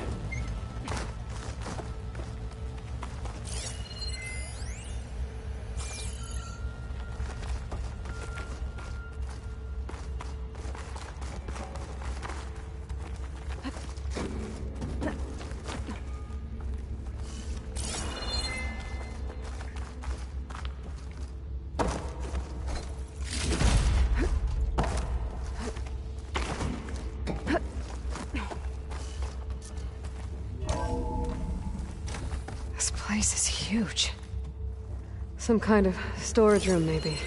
This place is huge. Some kind of storage room, maybe.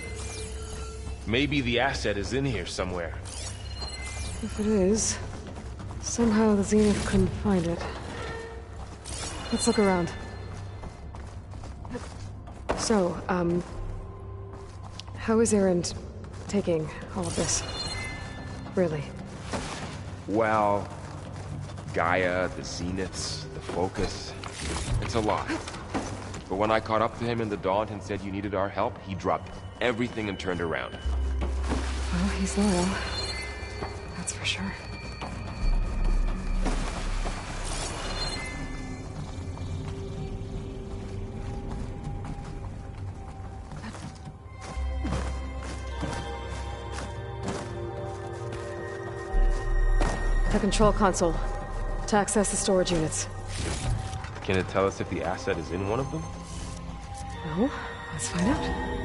Maybe the asset is in here somewhere. If it is, somehow the Zenith couldn't find it. Let's look around. So, how is Erend taking all of this? Really? Well, Gaia, the Zeniths, the Focus. It's a lot. But when I caught up to him in the Daunt and said you needed our help, he dropped everything and turned around. Well, he's loyal. That's for sure. The control console. To access the storage units. Can it tell us if the asset is in one of them? No, let's find out.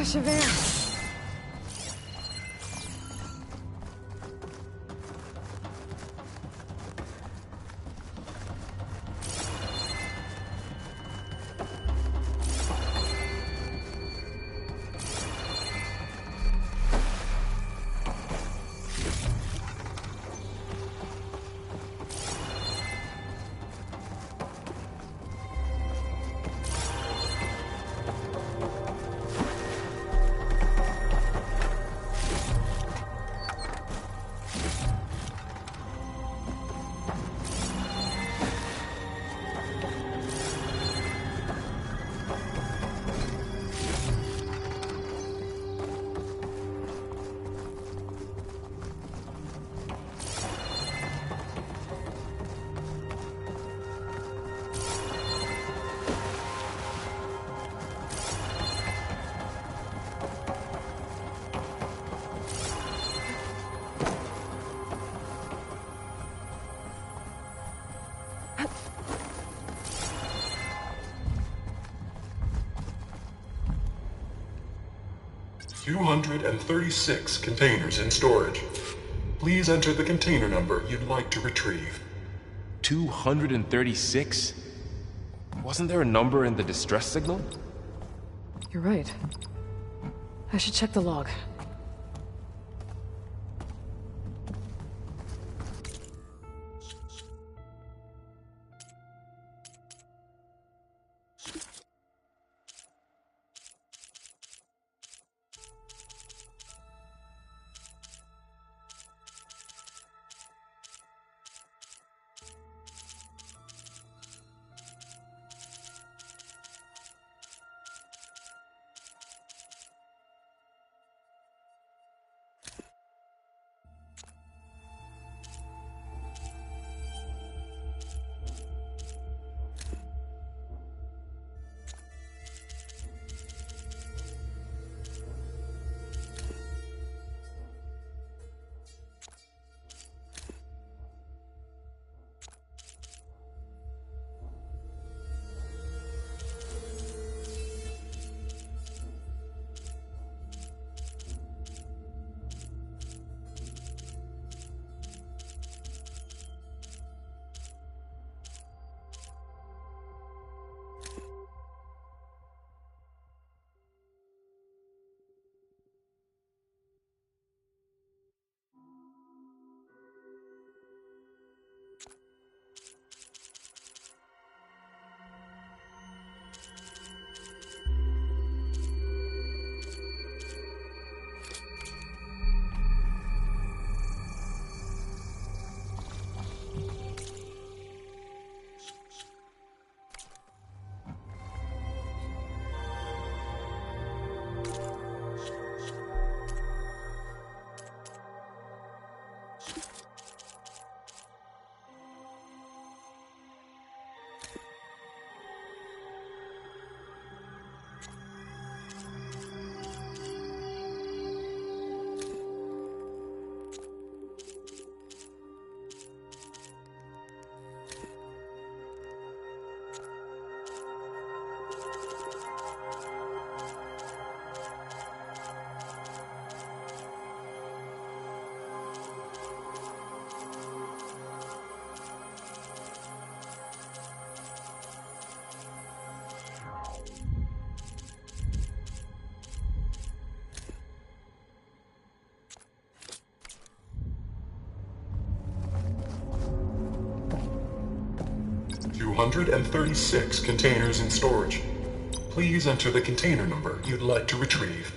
flash of air. $236 containers in storage. Please enter the container number you'd like to retrieve. 236? Wasn't there a number in the distress signal? You're right. I should check the log. $236 containers in storage. Please enter the container number you'd like to retrieve.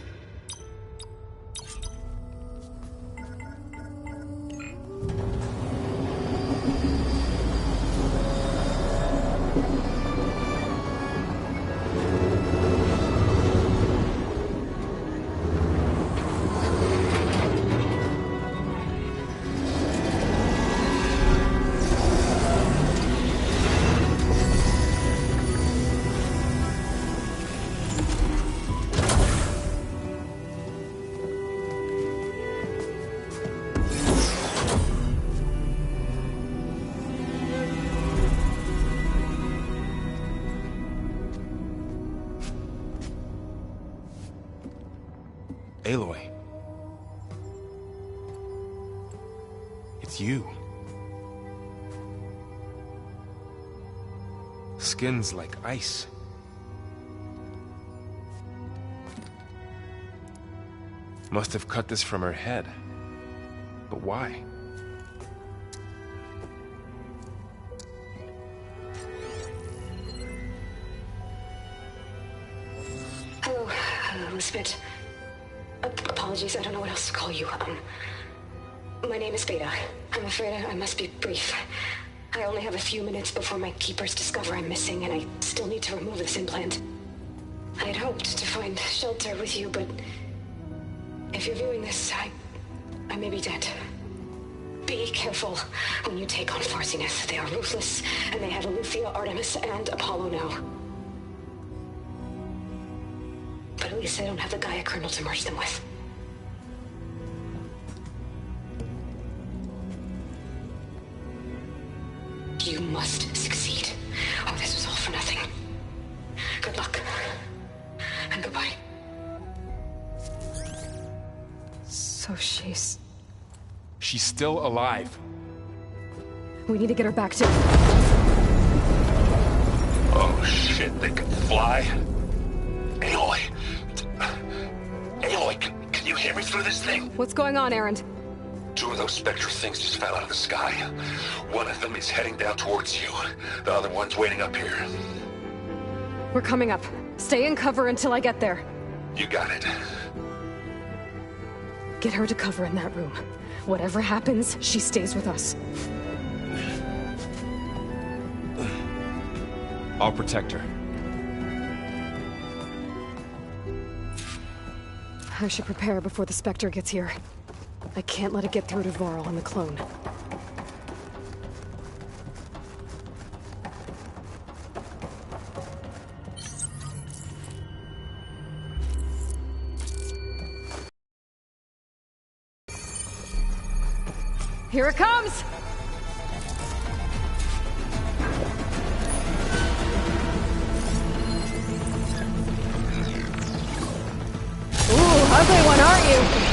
Aloy. It's you. Skin's like ice. Must have cut this from her head. But why? Hello, Elizabeth. Apologies, I don't know what else to call you. My name is Beta. I'm afraid I must be brief. I only have a few minutes before my keepers discover I'm missing, and I still need to remove this implant. I had hoped to find shelter with you, but if you're viewing this, I may be dead. Be careful when you take on Farsiness. They are ruthless, and they have Eleuthia, Artemis, and Apollo now. But at least they don't have the Gaia kernel to merge them with. You must succeed, or this was all for nothing. Good luck. And goodbye. So she's... She's still alive. We need to get her back to... Oh shit, they can fly? Aloy! Aloy, can you hear me through this thing? What's going on, Erend? Two of those spectral things just fell out of the sky. One of them is heading down towards you. The other one's waiting up here. We're coming up. Stay in cover until I get there. You got it. Get her to cover in that room. Whatever happens, she stays with us. I'll protect her. I should prepare before the Spectre gets here. I can't let it get through to Varl and the clone. Here it comes! Ooh, ugly one, aren't you?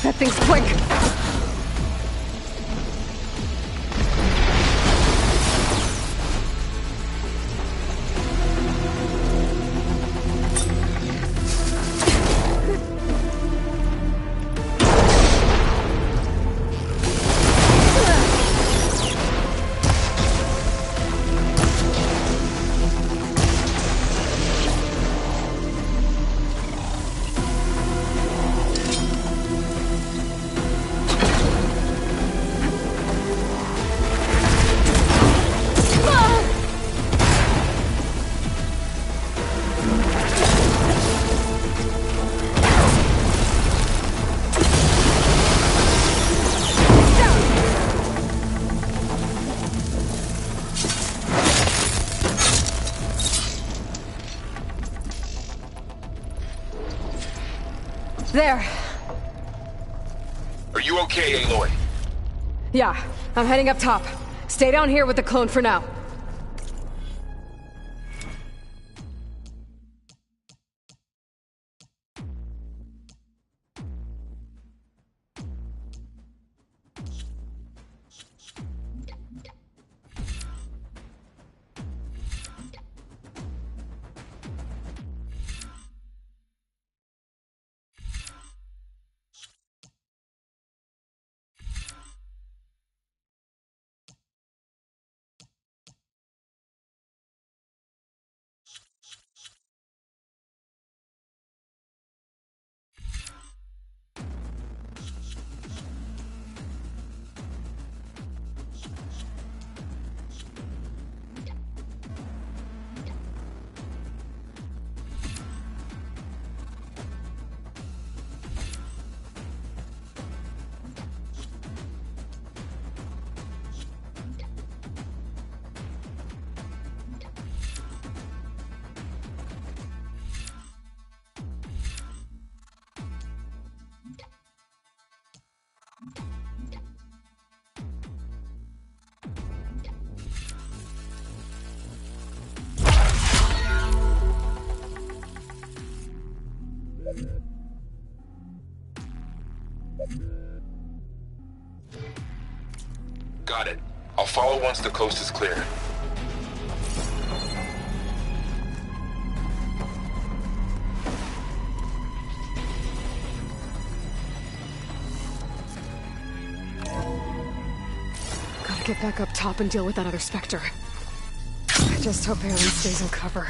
That thing's quick! There. Are you okay, Aloy? Yeah, I'm heading up top. Stay down here with the clone for now. follow once the coast is clear. Gotta get back up top and deal with that other Spectre. I just hope Aaron stays in cover.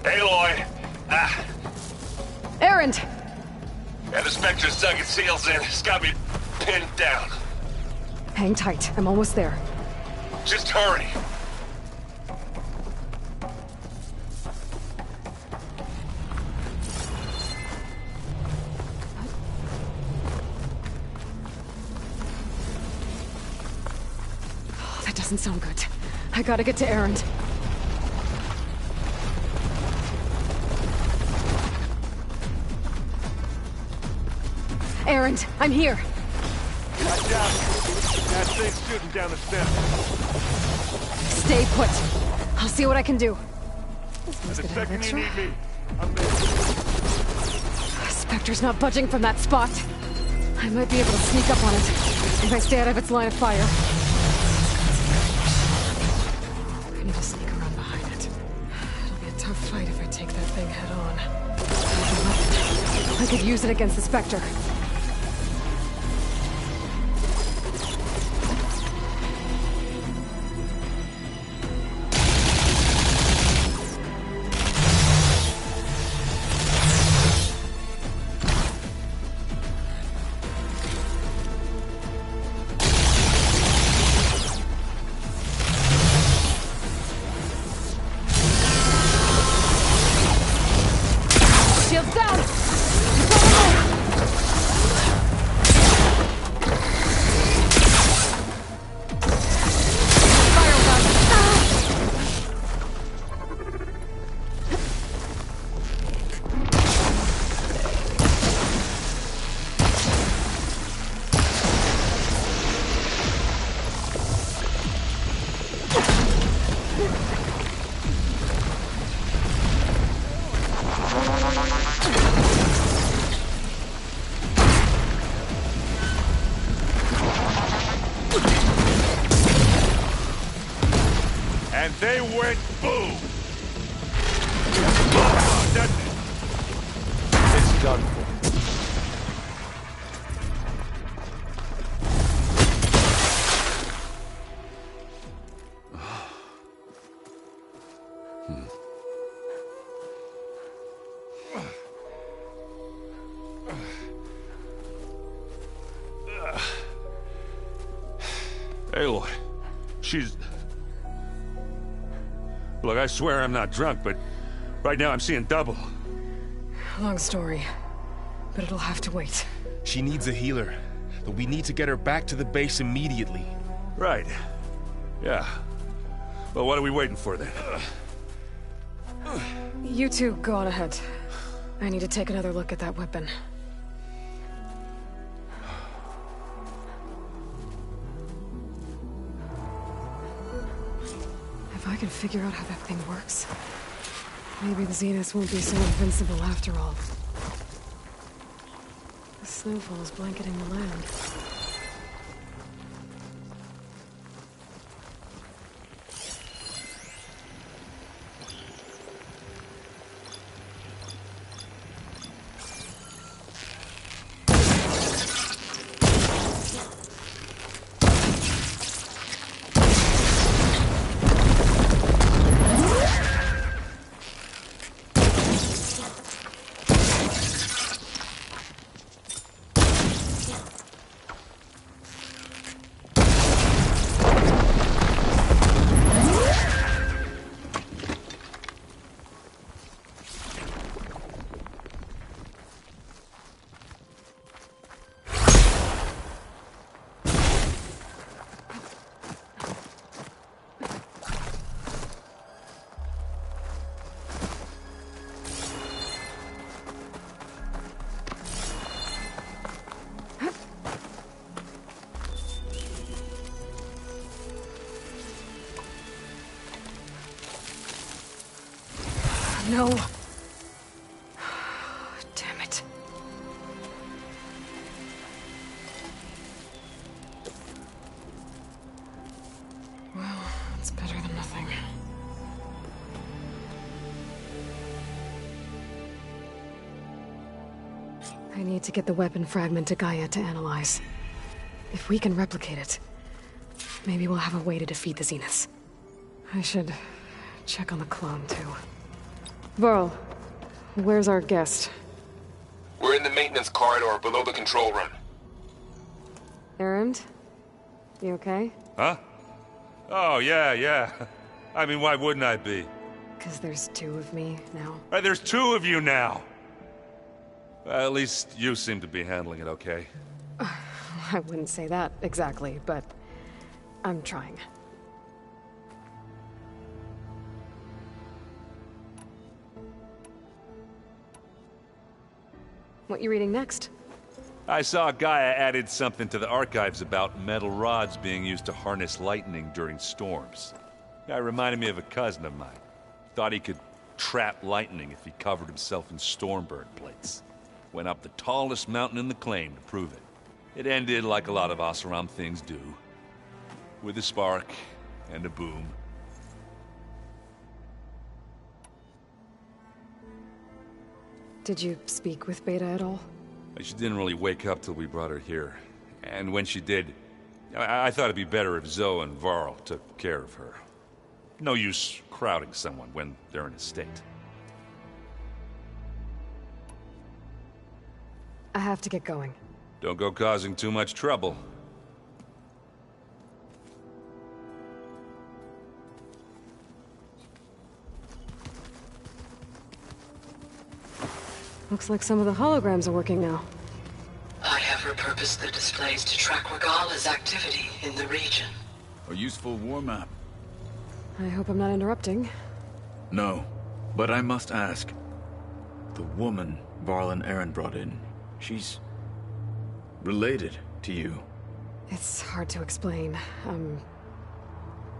Aloy! Erend! Yeah, the Spectre's dug its heels in. It's got me pinned down. Hang tight. I'm almost there. Just hurry. Oh, that doesn't sound good. I gotta get to Erend. Erend, I'm here. Watch out. That thing's shooting down the steps. Stay put. I'll see what I can do. The Gonna have second you extra? need me, I'm there. Spectre's not budging from that spot. I might be able to sneak up on it if I stay out of its line of fire. I need to sneak around behind it. It'll be a tough fight if I take that thing head on. I could use it against the Spectre. Shields down! And they went boom! That's it. It's done for. Aloy, she's... Look, I swear I'm not drunk, but right now I'm seeing double. Long story, but it'll have to wait. She needs a healer, but we need to get her back to the base immediately. Right. Yeah. Well, what are we waiting for then? You two go on ahead. I need to take another look at that weapon. If I can figure out how that thing works, maybe the Zeniths won't be so invincible after all. The snowfall is blanketing the land. no. Damn it. Well, it's better than nothing. I need to get the weapon fragment to Gaia to analyze. If we can replicate it, maybe we'll have a way to defeat the Zeniths. I should check on the clone, too. Varl, where's our guest? We're in the maintenance corridor below the control room. Erend? You okay? Huh? Oh, yeah. I mean, why wouldn't I be? 'Cause there's two of me now. There's two of you now! At least you seem to be handling it okay. I wouldn't say that exactly, but I'm trying. What you reading next? I saw Gaia added something to the archives about metal rods being used to harness lightning during storms. Guy reminded me of a cousin of mine. Thought he could trap lightning if he covered himself in stormbird plates. Went up the tallest mountain in the claim to prove it. It ended like a lot of Oseram things do. With a spark and a boom. Did you speak with Beta at all? She didn't really wake up till we brought her here. And when she did, I thought it'd be better if Zoe and Varl took care of her. No use crowding someone when they're in a state. I have to get going. Don't go causing too much trouble. Looks like some of the holograms are working now. I have repurposed the displays to track Regala's activity in the region. A useful war map. I hope I'm not interrupting. No, but I must ask. The woman Varl and Erend brought in, she's related to you. It's hard to explain.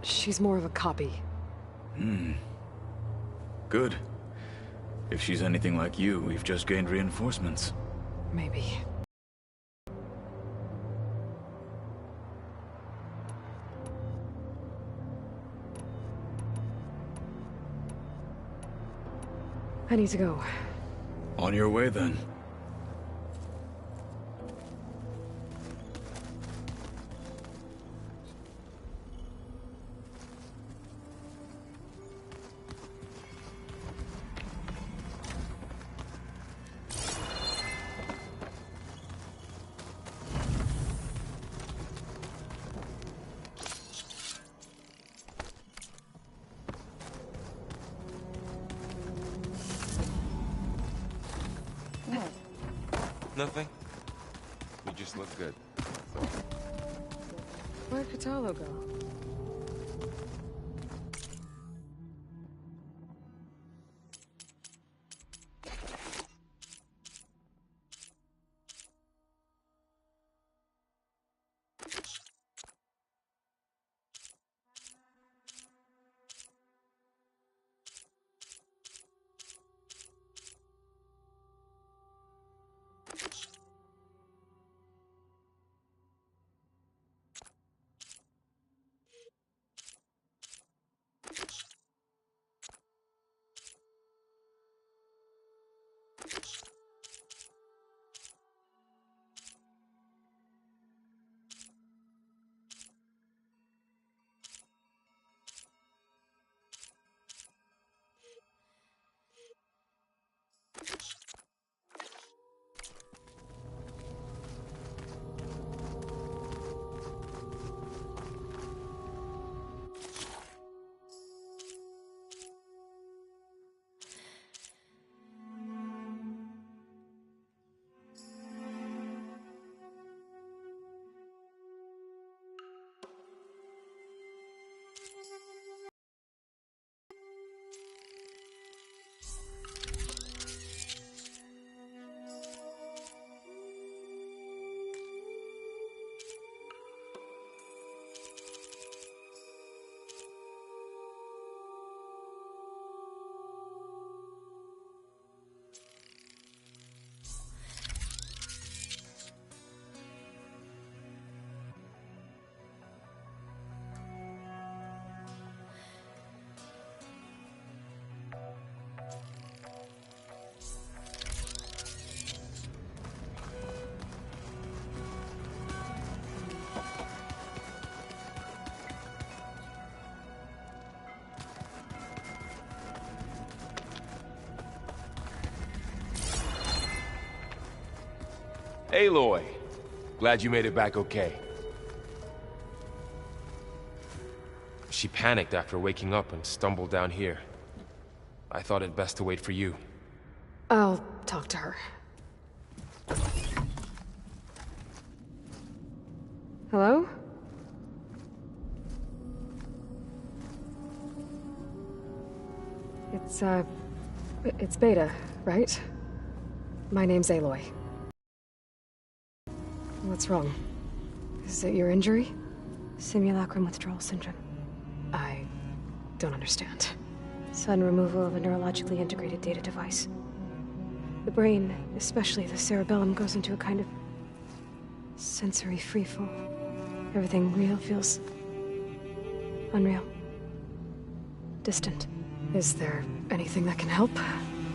She's more of a copy. Good. If she's anything like you, we've just gained reinforcements. Maybe. I need to go. On your way, then. Nothing? You just look good. Where'd Katalo go? Aloy. Glad you made it back okay. She panicked after waking up and stumbled down here. I thought it best to wait for you. I'll talk to her. Hello? It's Beta, right? My name's Aloy. What's wrong? Is it your injury? Simulacrum withdrawal syndrome. I don't understand. Sudden removal of a neurologically integrated data device. The brain, especially the cerebellum, goes into a kind of sensory freefall. Everything real feels unreal. Distant. Is there anything that can help?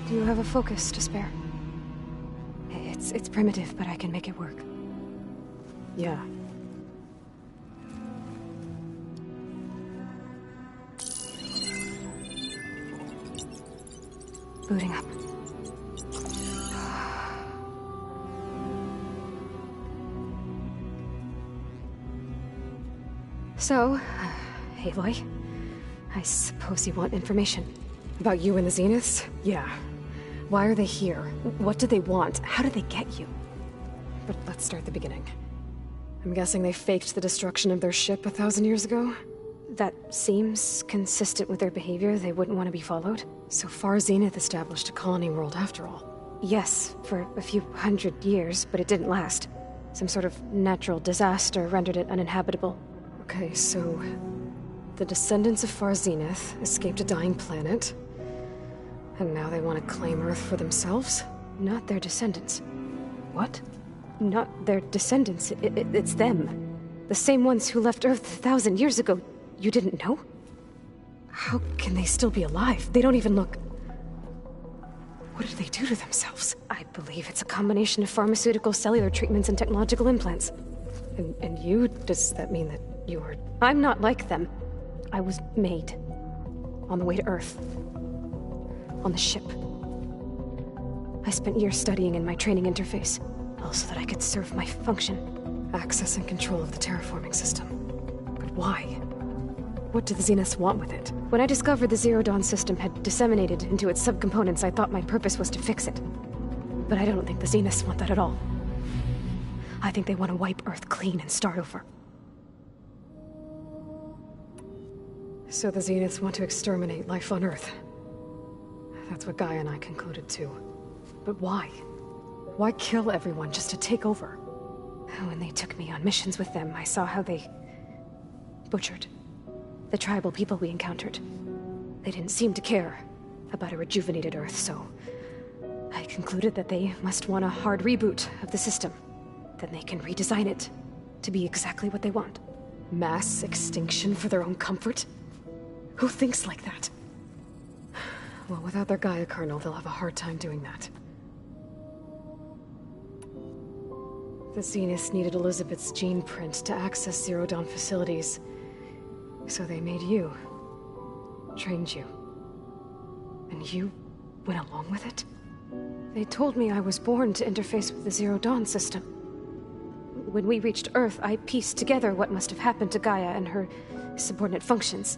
Do you have a focus to spare? It's primitive, but I can make it work. Yeah. Booting up. So, Aloy, I suppose you want information. About you and the Zeniths? Yeah. Why are they here? What do they want? How did they get you? But let's start at the beginning. I'm guessing they faked the destruction of their ship 1,000 years ago? That seems consistent with their behavior. They wouldn't want to be followed. So far, Zenith established a colony world after all. Yes, for a few hundred years, but it didn't last. Some sort of natural disaster rendered it uninhabitable. Okay, so the descendants of Far Zenith escaped a dying planet, and now they want to claim Earth for themselves? Not their descendants. What? Not their descendants. It's them. The same ones who left Earth 1,000 years ago. You didn't know? How can they still be alive? They don't even look... What did they do to themselves? I believe it's a combination of pharmaceutical, cellular treatments, and technological implants. And you? Does that mean that you're... I'm not like them. I was made. On the way to Earth. On the ship. I spent years studying in my training interface, all so that I could serve my function. Access and control of the terraforming system. But why? What do the Zeniths want with it? When I discovered the Zero Dawn system had disseminated into its subcomponents, I thought my purpose was to fix it. But I don't think the Zeniths want that at all. I think they want to wipe Earth clean and start over. So the Zeniths want to exterminate life on Earth. That's what Gaia and I concluded too. But why? Why kill everyone just to take over? When they took me on missions with them, I saw how they butchered the tribal people we encountered. They didn't seem to care about a rejuvenated Earth, so I concluded that they must want a hard reboot of the system. Then they can redesign it to be exactly what they want. Mass extinction for their own comfort? Who thinks like that? Well, without their Gaia kernel, they'll have a hard time doing that. The Zeniths needed Elizabeth's gene print to access Zero Dawn facilities. So they made you. Trained you. And you went along with it? They told me I was born to interface with the Zero Dawn system. When we reached Earth, I pieced together what must have happened to Gaia and her subordinate functions.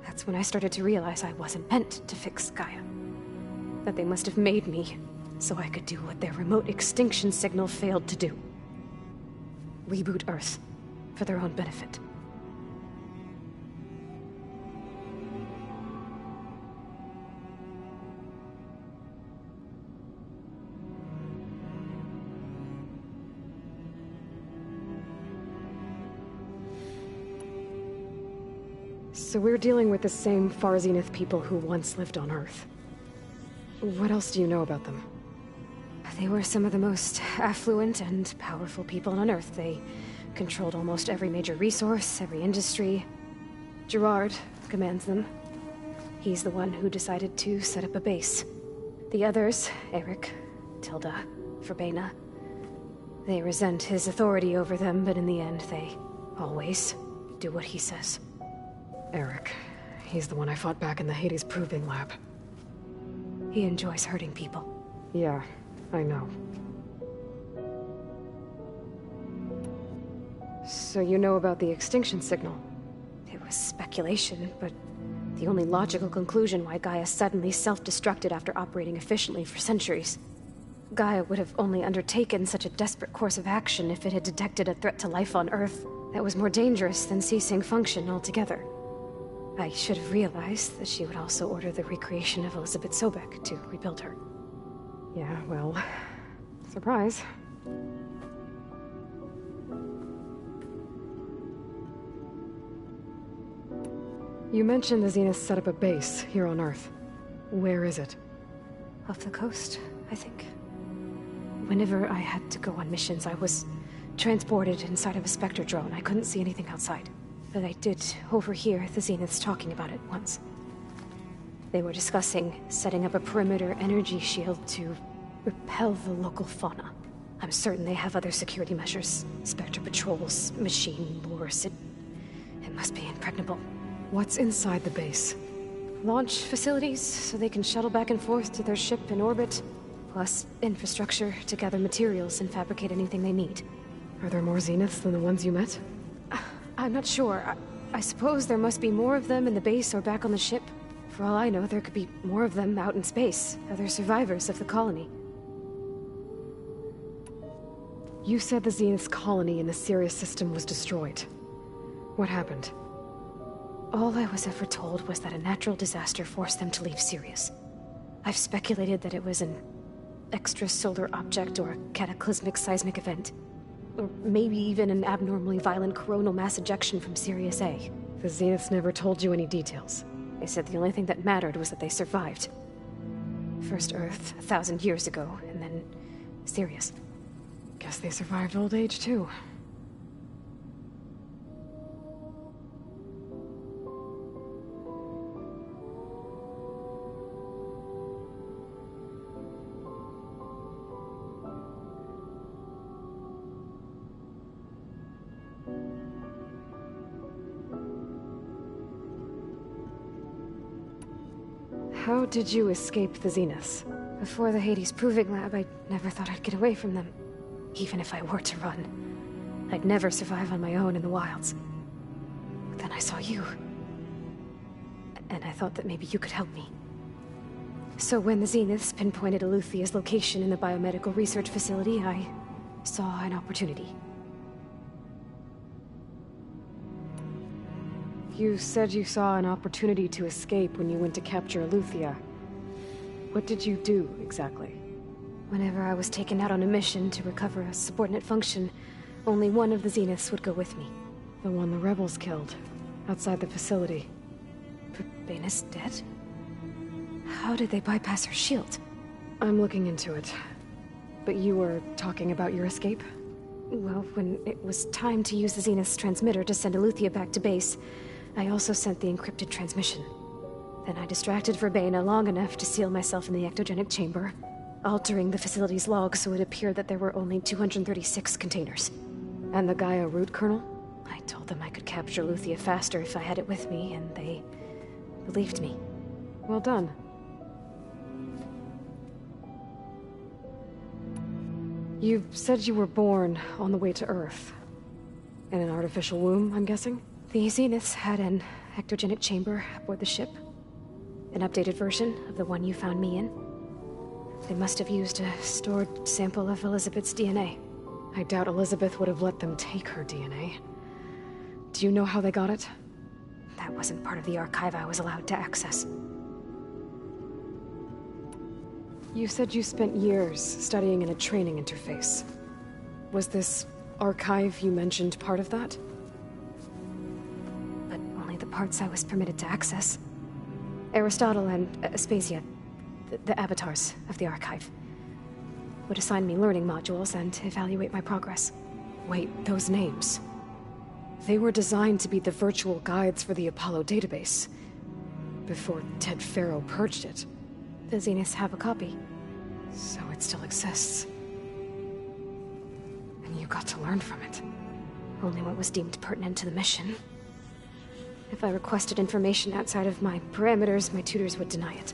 That's when I started to realize I wasn't meant to fix Gaia. That they must have made me so I could do what their remote extinction signal failed to do. Reboot Earth for their own benefit. So we're dealing with the same Far Zenith people who once lived on Earth. What else do you know about them? They were some of the most affluent and powerful people on Earth. They controlled almost every major resource, every industry. Gerard commands them. He's the one who decided to set up a base. The others, Eric, Tilda, Verbena, they resent his authority over them, but in the end, they always do what he says. Eric. He's the one I fought back in the Hades Proving Lab. He enjoys hurting people. Yeah, I know. So you know about the extinction signal? It was speculation, but the only logical conclusion why Gaia suddenly self-destructed after operating efficiently for centuries. Gaia would have only undertaken such a desperate course of action if it had detected a threat to life on Earth that was more dangerous than ceasing function altogether. I should have realized that she would also order the recreation of Elizabeth Sobek to rebuild her. Yeah, well, surprise. You mentioned the Zenith set up a base here on Earth. Where is it? Off the coast, I think. Whenever I had to go on missions, I was transported inside of a Spectre drone. I couldn't see anything outside. But I did overhear the Zeniths talking about it once. They were discussing setting up a perimeter energy shield to repel the local fauna. I'm certain they have other security measures. Spectre patrols, machine lures. It must be impregnable. What's inside the base? Launch facilities, so they can shuttle back and forth to their ship in orbit. Plus infrastructure to gather materials and fabricate anything they need. Are there more Zeniths than the ones you met? I'm not sure. I suppose there must be more of them in the base or back on the ship. For all I know, there could be more of them out in space, other survivors of the colony. You said the Zenith's colony in the Sirius system was destroyed. What happened? All I was ever told was that a natural disaster forced them to leave Sirius. I've speculated that it was an extrasolar object or a cataclysmic seismic event. Or maybe even an abnormally violent coronal mass ejection from Sirius A. The Zeniths never told you any details. They said the only thing that mattered was that they survived. First Earth, 1,000 years ago, and then Sirius. Guess they survived old age, too. How did you escape the Zeniths? Before the Hades Proving Lab, I never thought I'd get away from them. Even if I were to run. I'd never survive on my own in the wilds. But then I saw you. And I thought that maybe you could help me. So when the Zeniths pinpointed Eluthia's location in the biomedical research facility, I saw an opportunity. You said you saw an opportunity to escape when you went to capture Eluthia. What did you do, exactly? Whenever I was taken out on a mission to recover a subordinate function, only one of the Zeniths would go with me. The one the rebels killed, outside the facility. Baina's dead? How did they bypass her shield? I'm looking into it. But you were talking about your escape? Well, when it was time to use the Zenith's transmitter to send Eluthia back to base, I also sent the encrypted transmission. Then I distracted Verbena long enough to seal myself in the ectogenic chamber, altering the facility's log so it appeared that there were only 236 containers. And the Gaia root kernel? I told them I could capture Eluthia faster if I had it with me, and they believed me. Well done. You said you were born on the way to Earth. In an artificial womb, I'm guessing? The Zeniths had an ectogenic chamber aboard the ship. An updated version of the one you found me in. They must have used a stored sample of Elizabeth's DNA. I doubt Elizabeth would have let them take her DNA. Do you know how they got it? That wasn't part of the archive I was allowed to access. You said you spent years studying in a training interface. Was this archive you mentioned part of that? But only the parts I was permitted to access. Aristotle and Aspasia, the avatars of the archive, would assign me learning modules and evaluate my progress. Wait, those names. They were designed to be the virtual guides for the Apollo database, before Ted Faro purged it. The Zeniths have a copy. So it still exists. And you got to learn from it. Only what was deemed pertinent to the mission. If I requested information outside of my parameters, my tutors would deny it.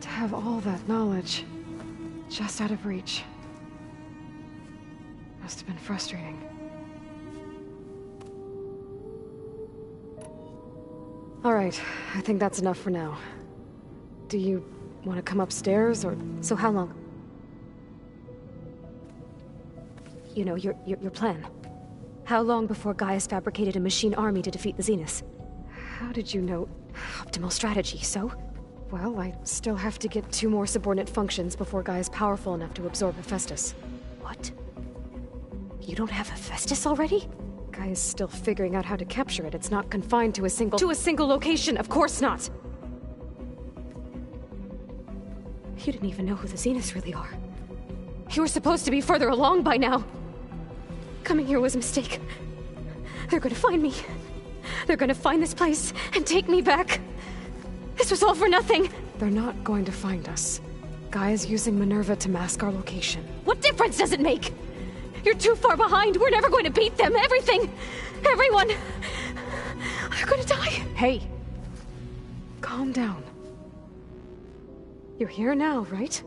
To have all that knowledge, just out of reach. Must have been frustrating. Alright, I think that's enough for now. Do you want to come upstairs, or... So how long? You know, your plan. How long before Gaius fabricated a machine army to defeat the Zeniths? How did you know? Optimal strategy, so? Well, I still have to get 2 more subordinate functions before Gaia is powerful enough to absorb Hephaestus. What? You don't have Hephaestus already? Gaia is still figuring out how to capture it. It's not confined to a single... To a single location, of course not! You didn't even know who the Zeniths really are. You were supposed to be further along by now! Coming here was a mistake. They're gonna find me. They're gonna find this place and take me back. This was all for nothing! They're not going to find us. Gaia's using Minerva to mask our location. What difference does it make? You're too far behind. We're never going to beat them. Everything. Everyone. They're gonna die. Hey. Calm down. You're here now, right?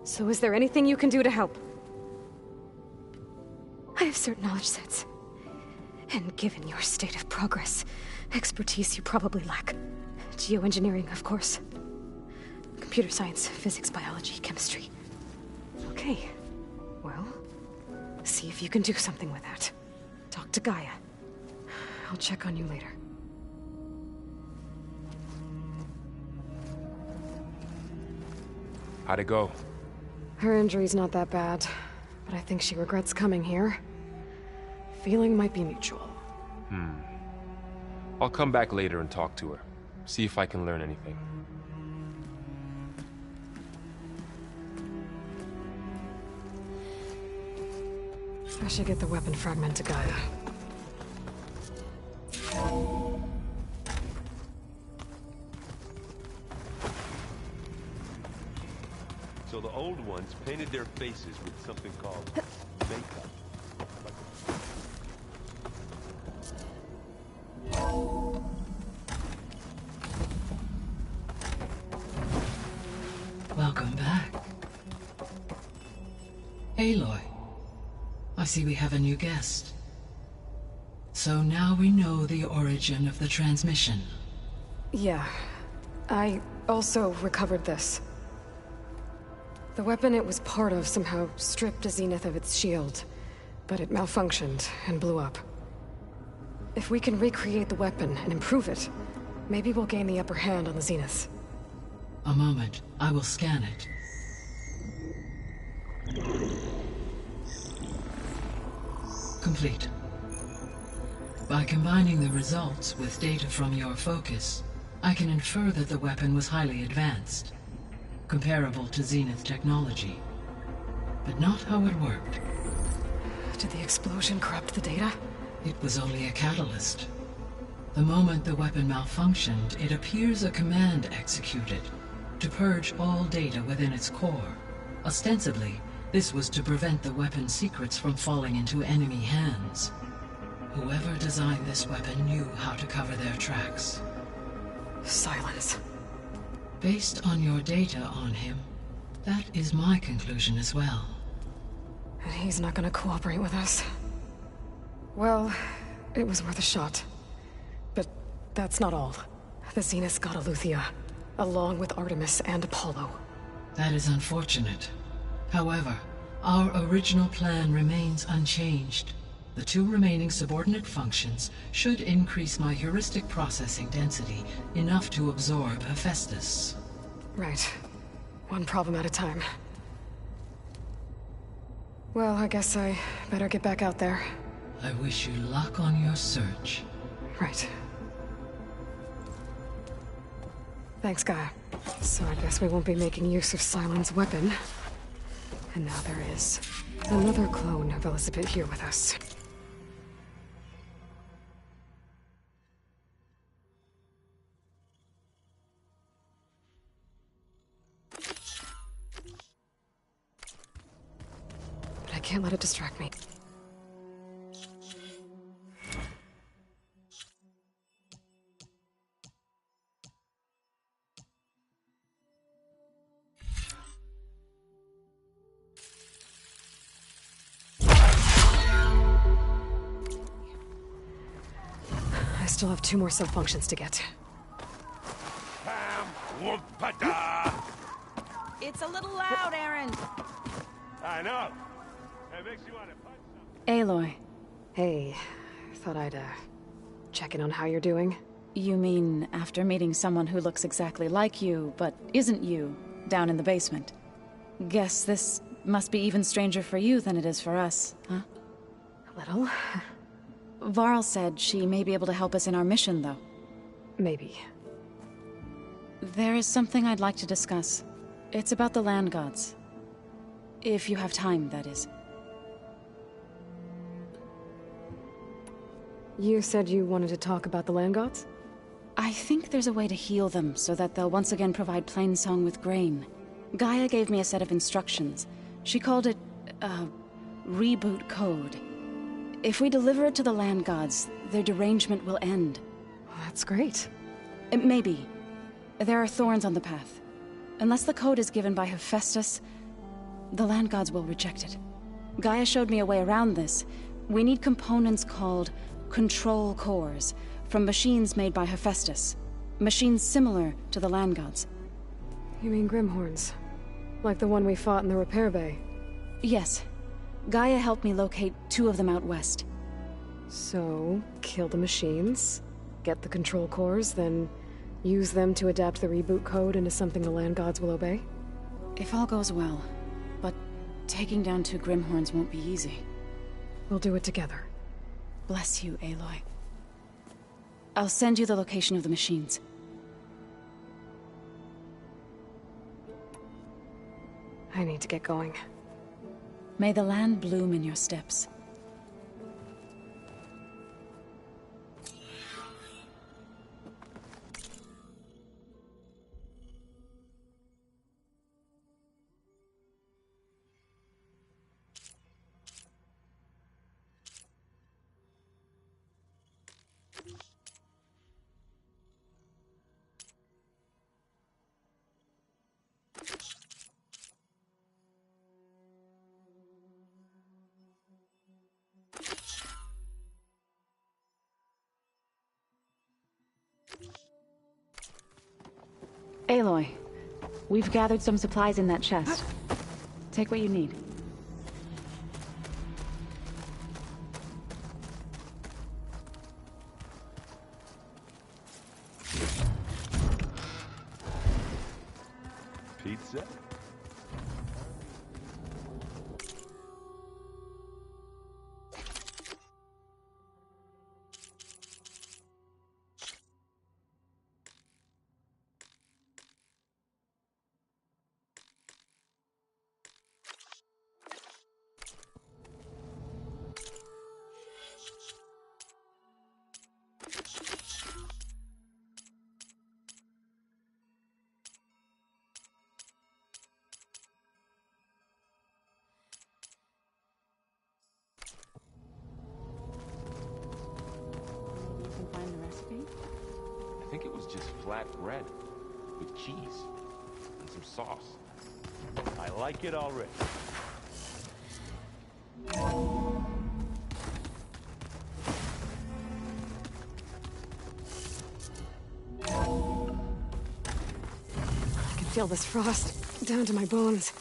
So is there anything you can do to help? I have certain knowledge sets. And given your state of progress, expertise you probably lack. Geoengineering, of course. Computer science, physics, biology, chemistry. Okay. Well, see if you can do something with that. Talk to Gaia. I'll check on you later. How'd it go? Her injury's not that bad, but I think she regrets coming here. Feeling might be mutual. I'll come back later and talk to her. See if I can learn anything. I should get the weapon fragment to Gaia. So the old ones painted their faces with something called makeup. Welcome back. Aloy, I see we have a new guest. So now we know the origin of the transmission. Yeah. I also recovered this. The weapon it was part of somehow stripped a Zenith of its shield, but it malfunctioned and blew up. If we can recreate the weapon and improve it, maybe we'll gain the upper hand on the Zeniths. A moment, I will scan it. Complete. By combining the results with data from your focus, I can infer that the weapon was highly advanced, comparable to Zenith technology, but not how it worked. Did the explosion corrupt the data? It was only a catalyst. The moment the weapon malfunctioned, it appears a command executed to purge all data within its core. Ostensibly, this was to prevent the weapon's secrets from falling into enemy hands. Whoever designed this weapon knew how to cover their tracks. Silence. Based on your data on him, that is my conclusion as well. And he's not gonna cooperate with us. Well, it was worth a shot. But that's not all. The Zeniths got Eleuthia, along with Artemis and Apollo. That is unfortunate. However, our original plan remains unchanged. The 2 remaining subordinate functions should increase my heuristic processing density enough to absorb Hephaestus. Right. One problem at a time. Well, I guess I better get back out there. I wish you luck on your search. Right. Thanks, Gaia. So I guess we won't be making use of Cylon's weapon. And now there is another clone of Elizabeth here with us. But I can't let it distract me. still have 2 more sub-functions to get. It's a little loud, Aaron. I know. It makes you want to punch something. Aloy. Hey, thought I'd, check in on how you're doing. You mean after meeting someone who looks exactly like you, but isn't you, down in the basement? Guess this must be even stranger for you than it is for us, huh? A little. Varl said she may be able to help us in our mission, though. Maybe. There is something I'd like to discuss. It's about the land gods. If you have time, that is. You said you wanted to talk about the land gods? I think there's a way to heal them so that they'll once again provide Plainsong with grain. Gaia gave me a set of instructions. She called it, reboot code. If we deliver it to the land gods, their derangement will end. Well, that's great. Maybe. There are thorns on the path. Unless the code is given by Hephaestus, the land gods will reject it. Gaia showed me a way around this. We need components called control cores from machines made by Hephaestus. Machines similar to the land gods. You mean Grimhorns? Like the one we fought in the repair bay? Yes. Gaia helped me locate 2 of them out west. So, kill the machines, get the control cores, then use them to adapt the reboot code into something the land gods will obey? If all goes well. But taking down 2 Grimhorns won't be easy. We'll do it together. Bless you, Aloy. I'll send you the location of the machines. I need to get going. May the land bloom in your steps. Aloy, we've gathered some supplies in that chest. Take what you need. Pizza? I think it was just flat bread with cheese and some sauce. I like it already. I can feel this frost down to my bones.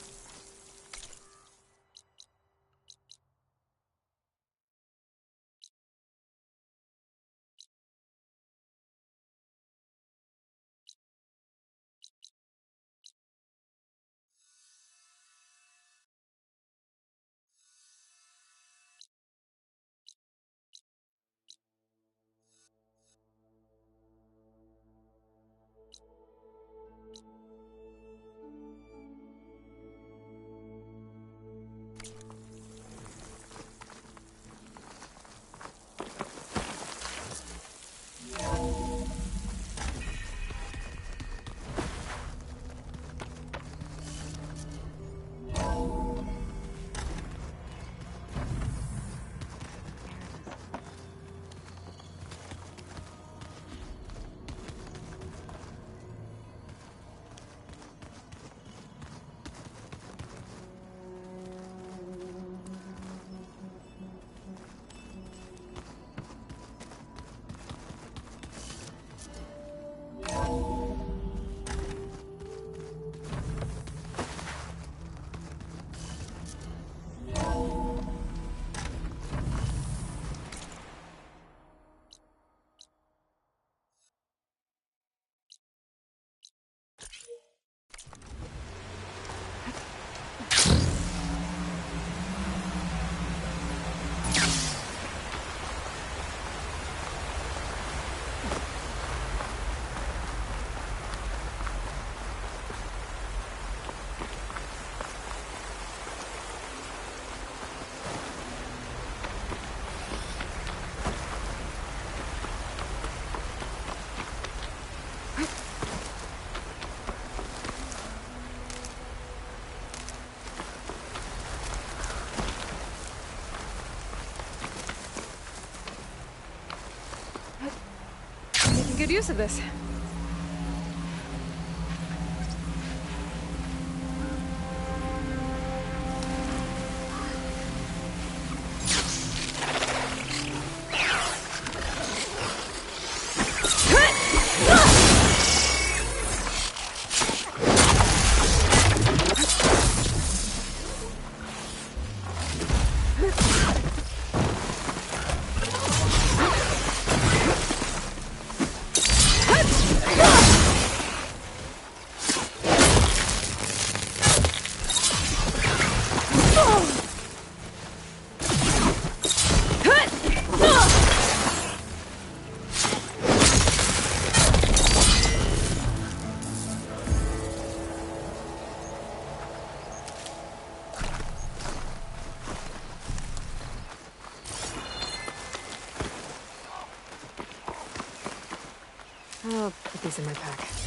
good use of this. I'll put these in my pack.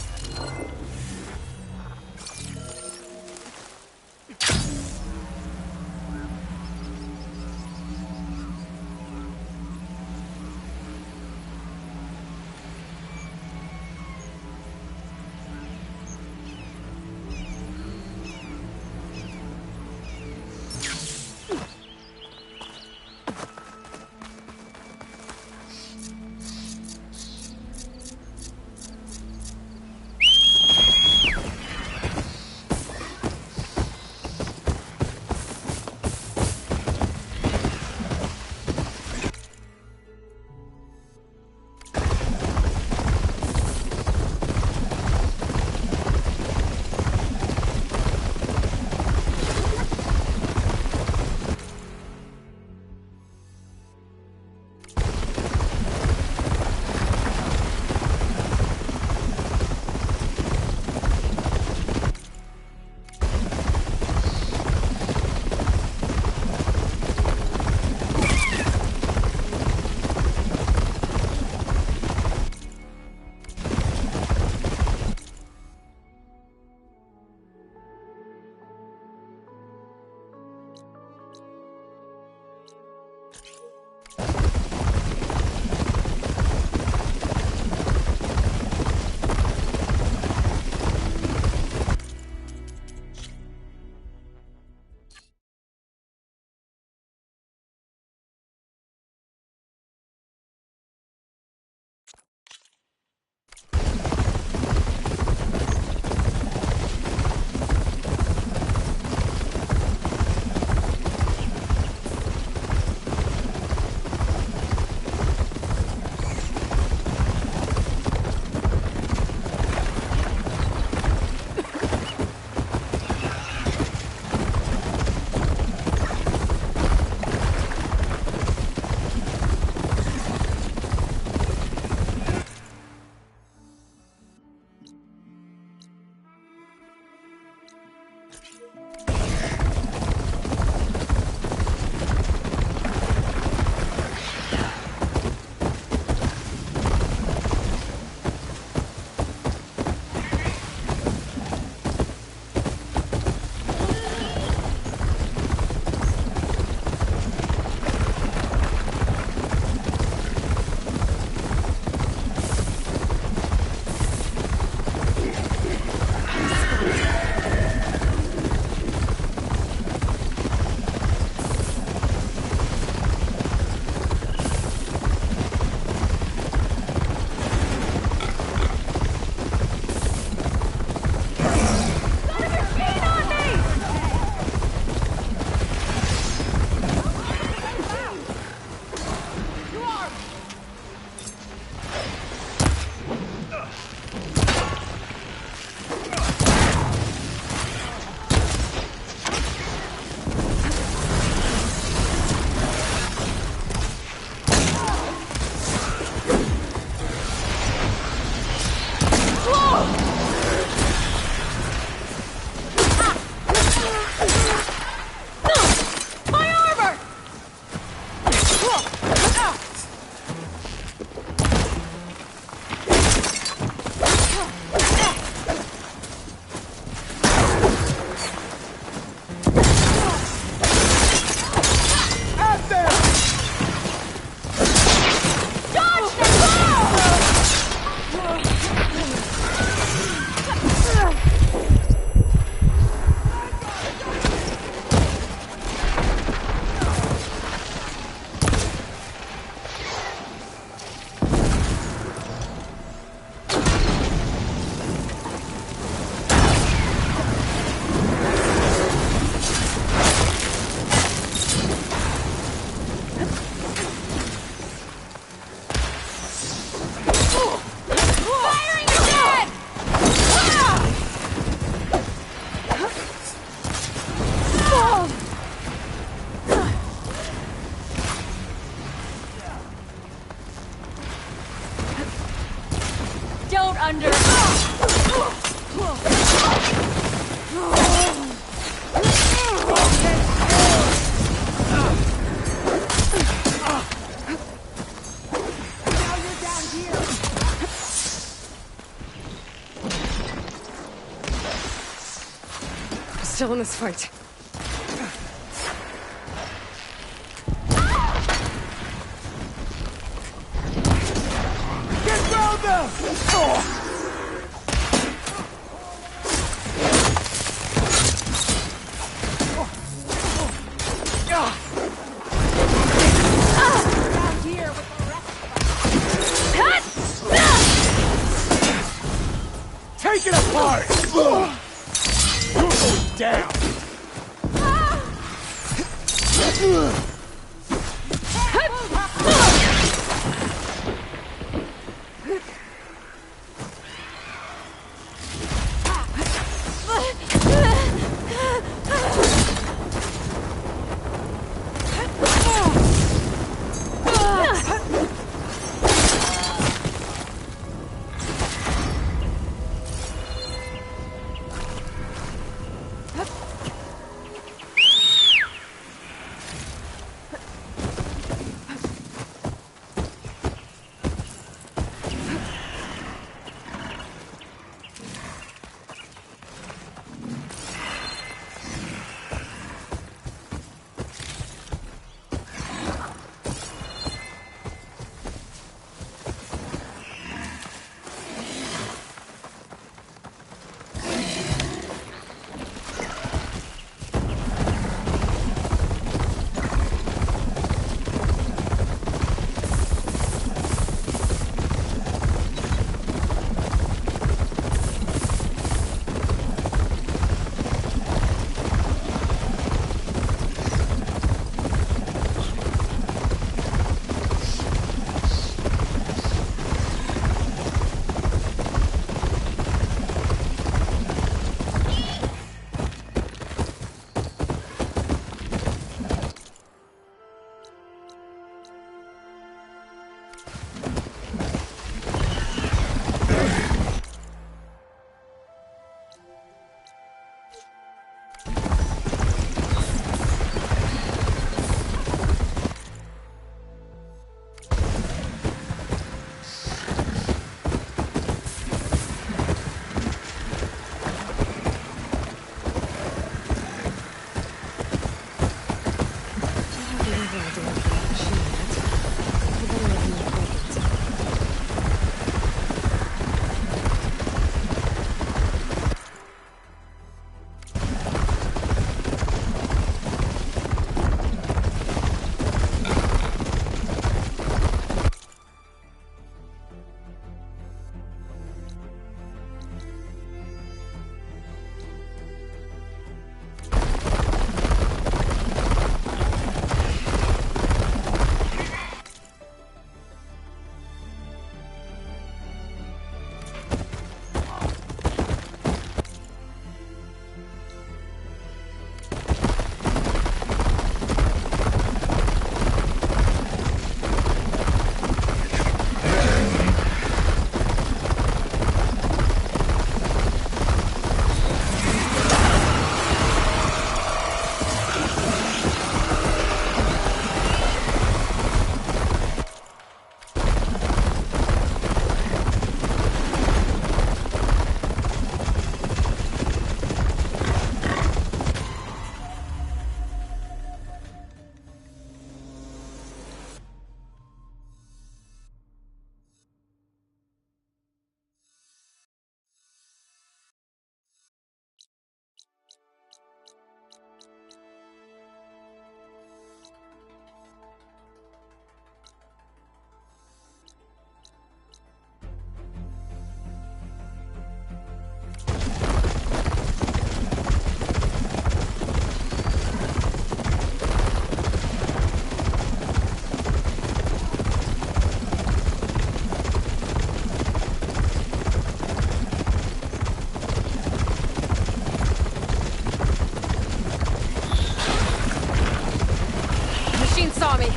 out under... Still in this fight. Get round them! Down here with the rest. Take it apart! You're going down! saw me.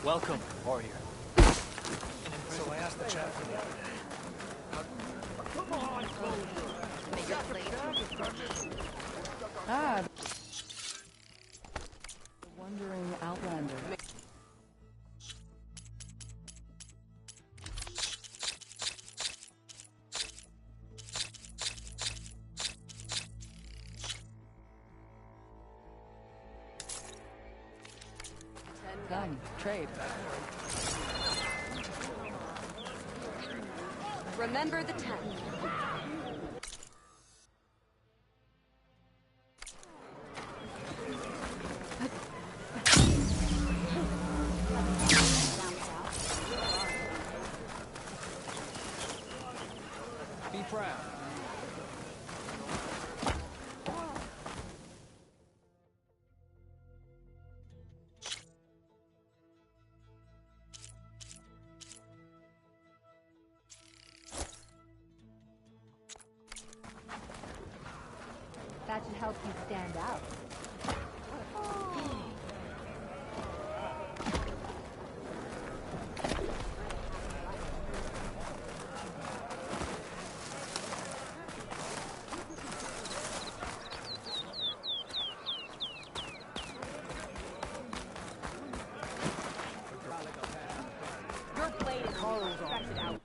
Welcome, warrior. So I asked the chaplain the other day. Come on, Ah, the wandering outlander. Come, trade. Remember the 10. Be proud. That should help you stand out. Your blade is affected out.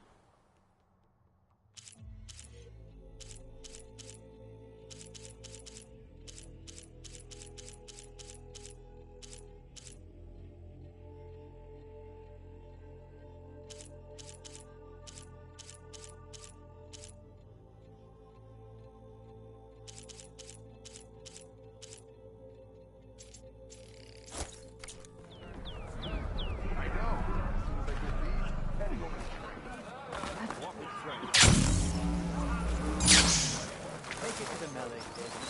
Take it to the melee station.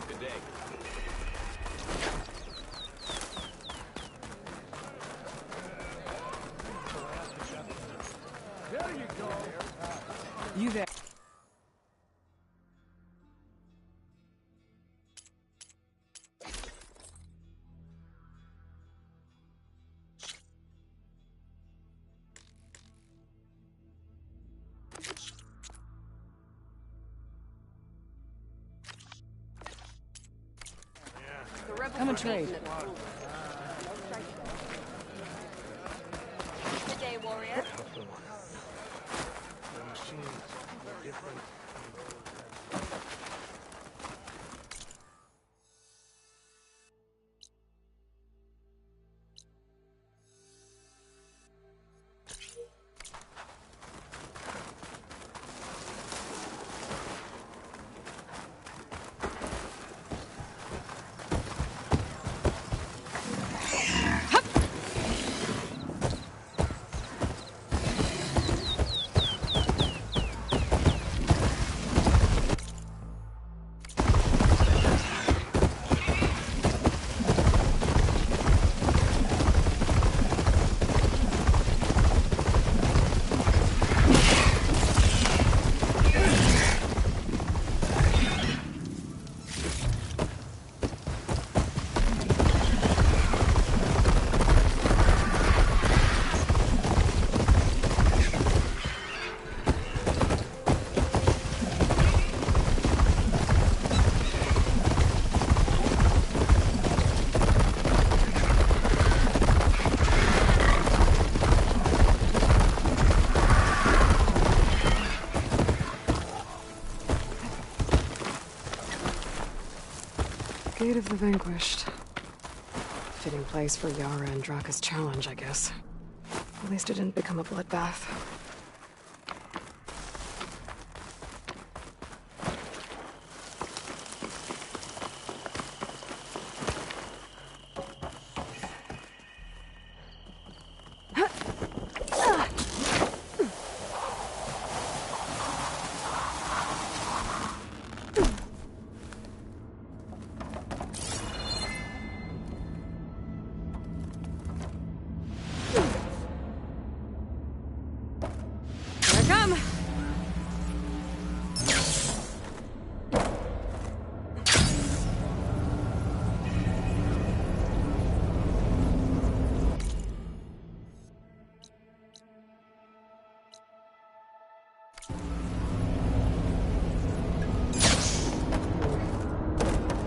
Good day. There you go. You there? Come and trade. Good day, warrior. The machines are different. Gate of the Vanquished. Fitting place for Yara and Draka's challenge, I guess. At least it didn't become a bloodbath. I come!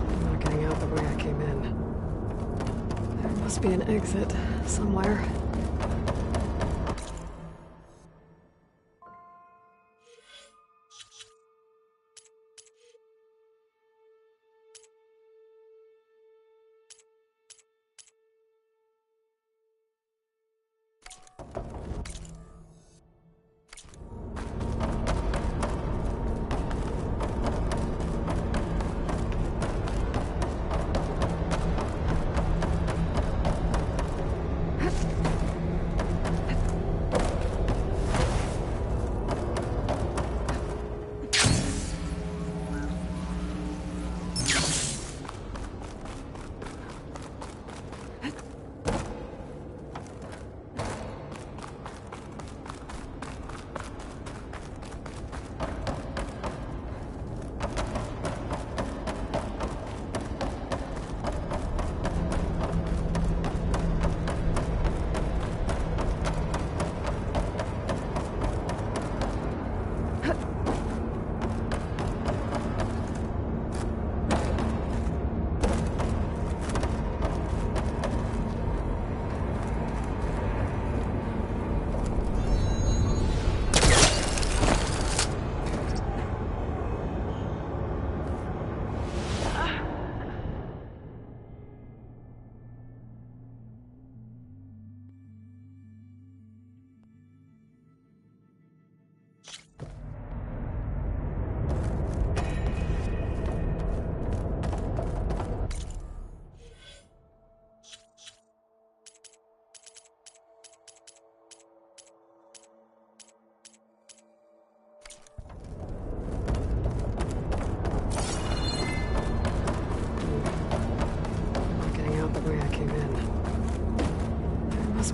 I'm not getting out the way I came in. There must be an exit somewhere.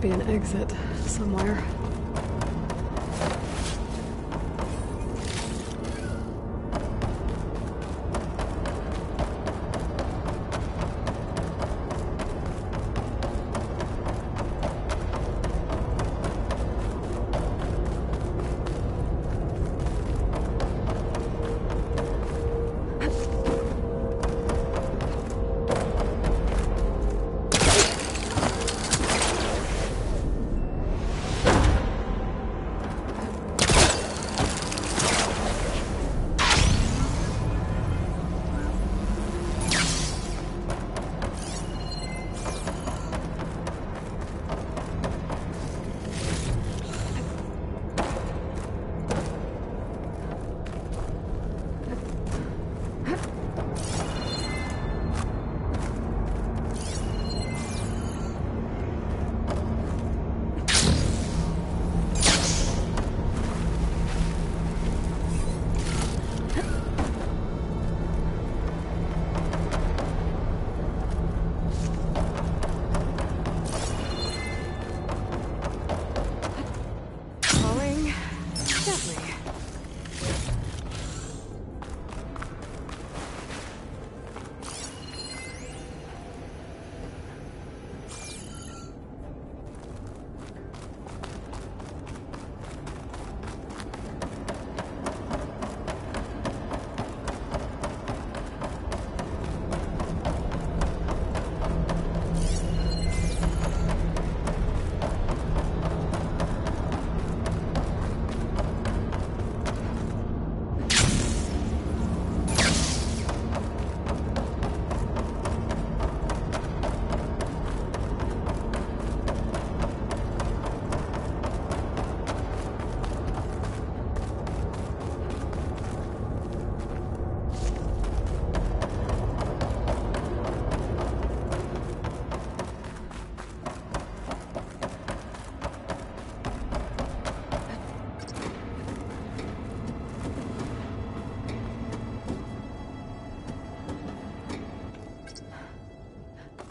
Be an exit somewhere.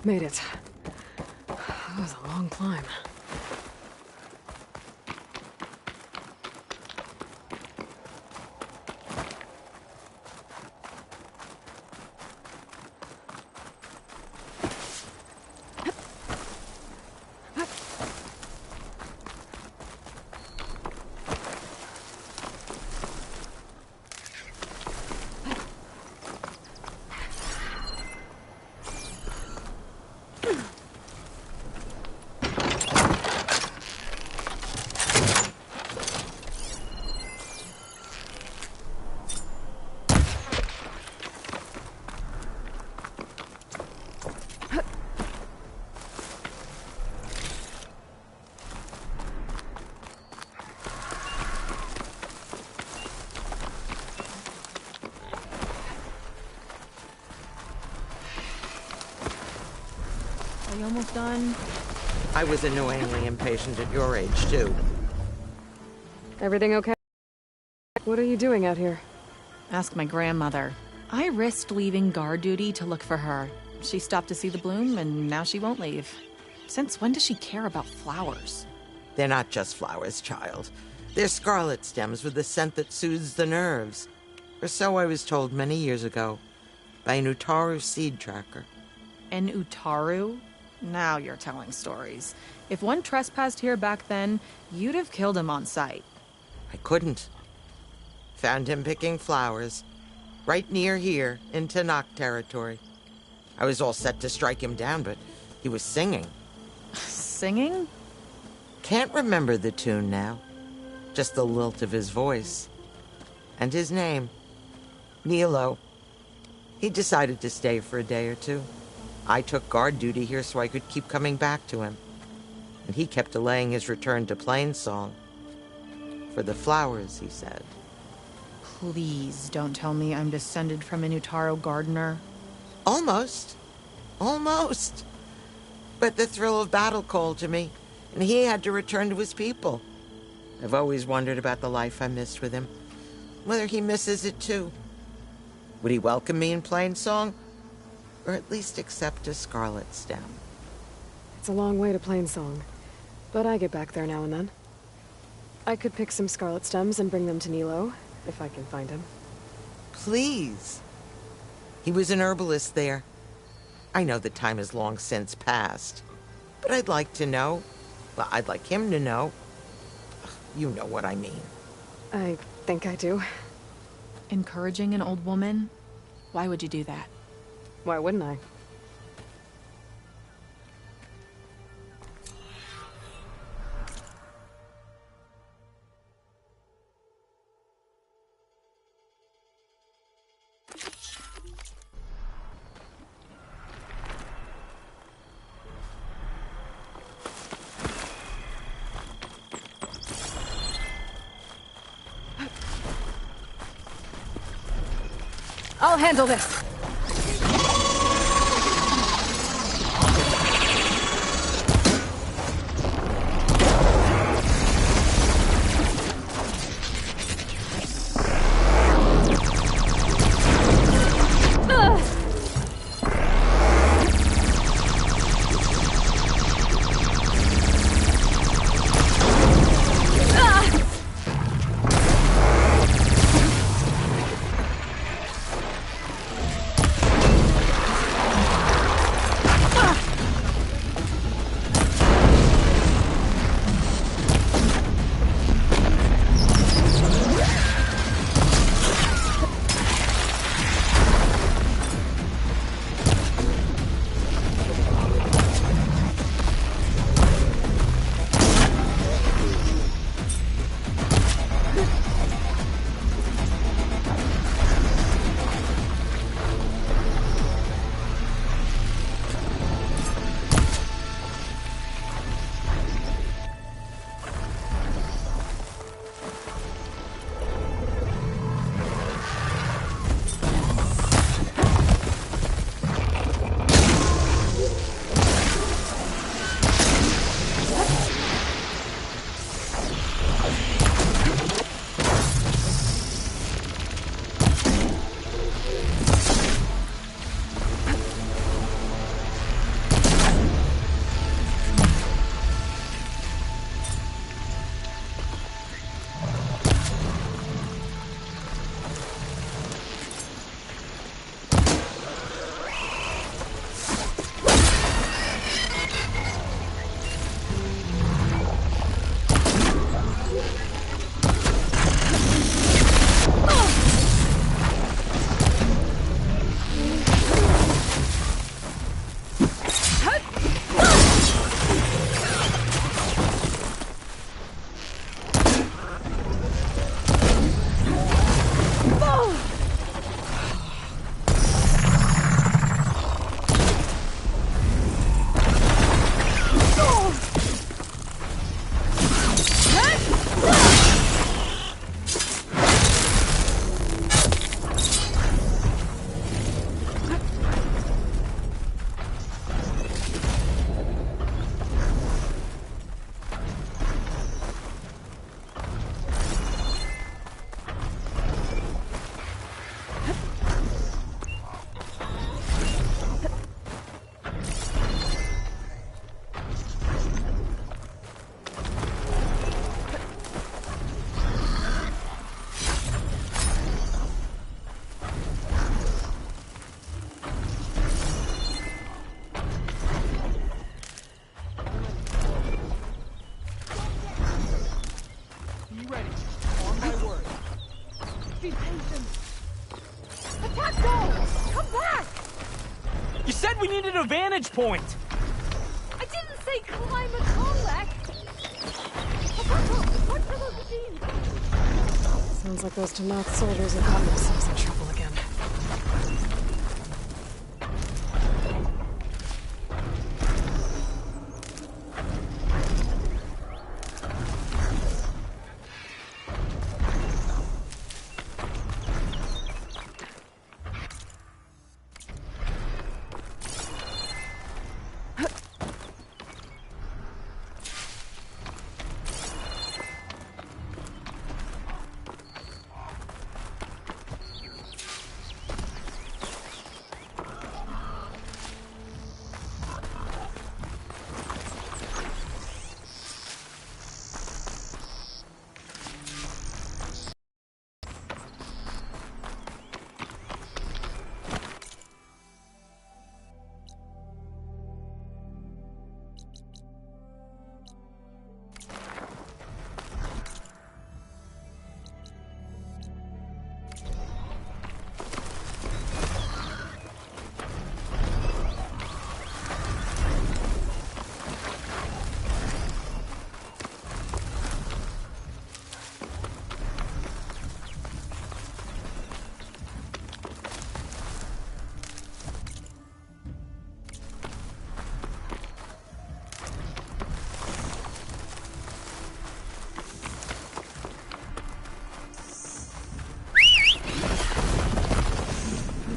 Made it. That was a long climb. You almost done? I was annoyingly impatient at your age, too. Everything okay? What are you doing out here? Ask my grandmother. I risked leaving guard duty to look for her. She stopped to see the bloom, and now she won't leave. Since when does she care about flowers? They're not just flowers, child. They're scarlet stems with a scent that soothes the nerves. Or so I was told many years ago, by an Utaru seed tracker. An Utaru? Now you're telling stories. If one trespassed here back then, you'd have killed him on sight. I couldn't. Found him picking flowers, right near here, in Tanakh territory. I was all set to strike him down, but he was singing. Singing? Can't remember the tune now. Just the lilt of his voice. And his name. Nilo. He decided to stay for a day or two. I took guard duty here so I could keep coming back to him. And he kept delaying his return to Plainsong. For the flowers, he said. Please don't tell me I'm descended from an Utaru gardener. Almost. Almost. But the thrill of battle called to me, and he had to return to his people. I've always wondered about the life I missed with him. Whether he misses it too. Would he welcome me in Plainsong? Or at least accept a scarlet stem? It's a long way to Plainsong, but I get back there now and then. I could pick some scarlet stems and bring them to Nilo, if I can find him. Please. He was an herbalist there. I know the time has long since passed, but I'd like to know. Well, I'd like him to know. You know what I mean. I think I do. Encouraging an old woman? Why would you do that? Why wouldn't I? I'll handle this. be patient. Attack Dole! Come back! You said we needed a vantage point! I didn't say climb a Kolek! Watch for those machines! Sounds like those Tanakh soldiers have gotten themselves in trouble again.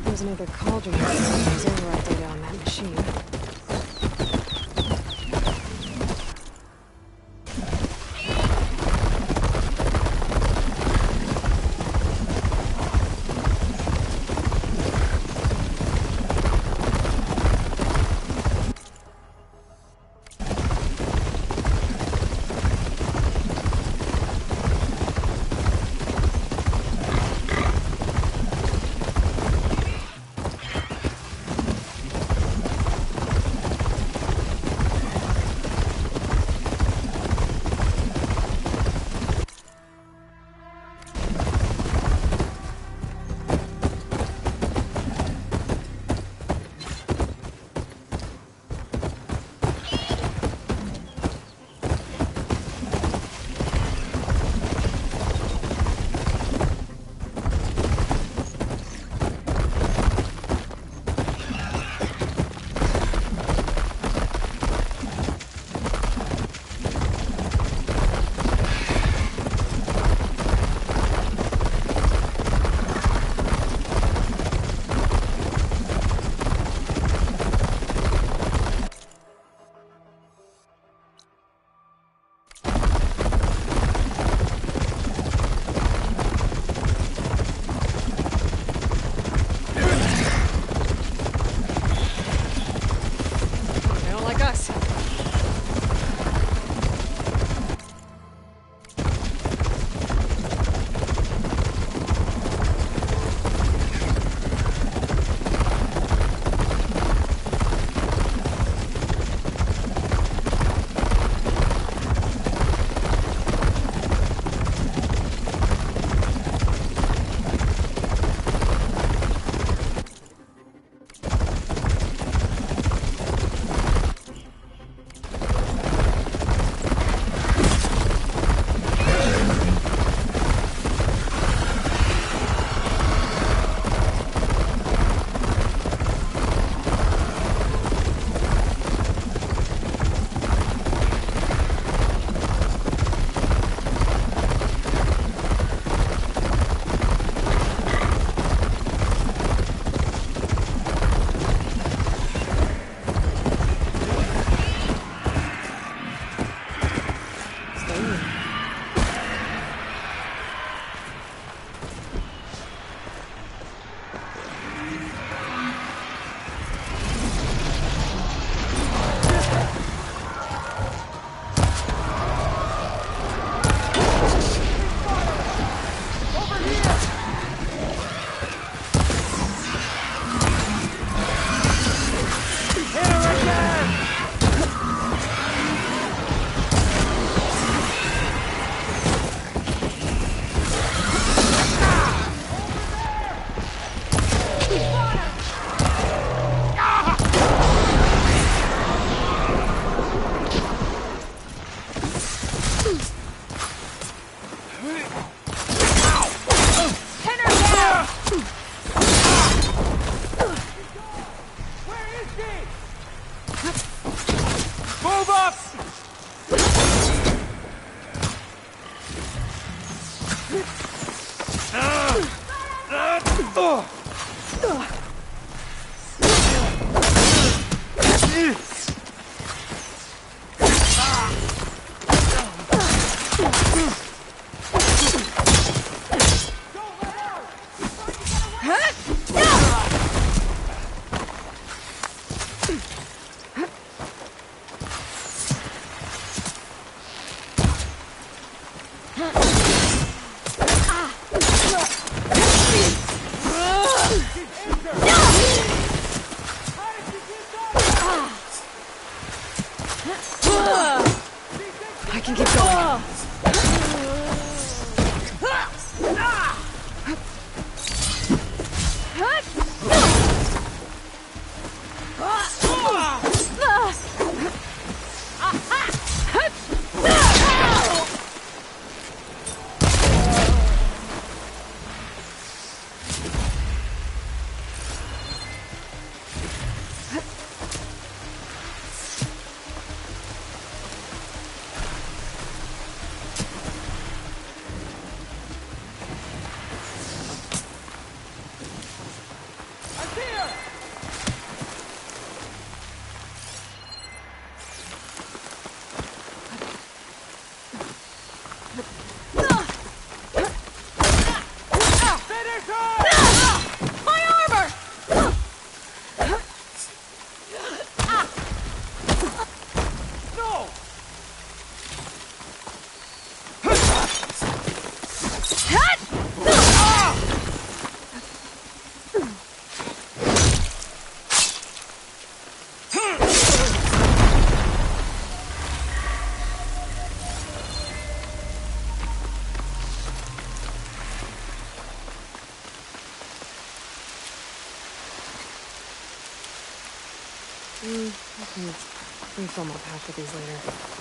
There's another cauldron with there's override data on that machine. I can keep going. I can refill my pack with these later.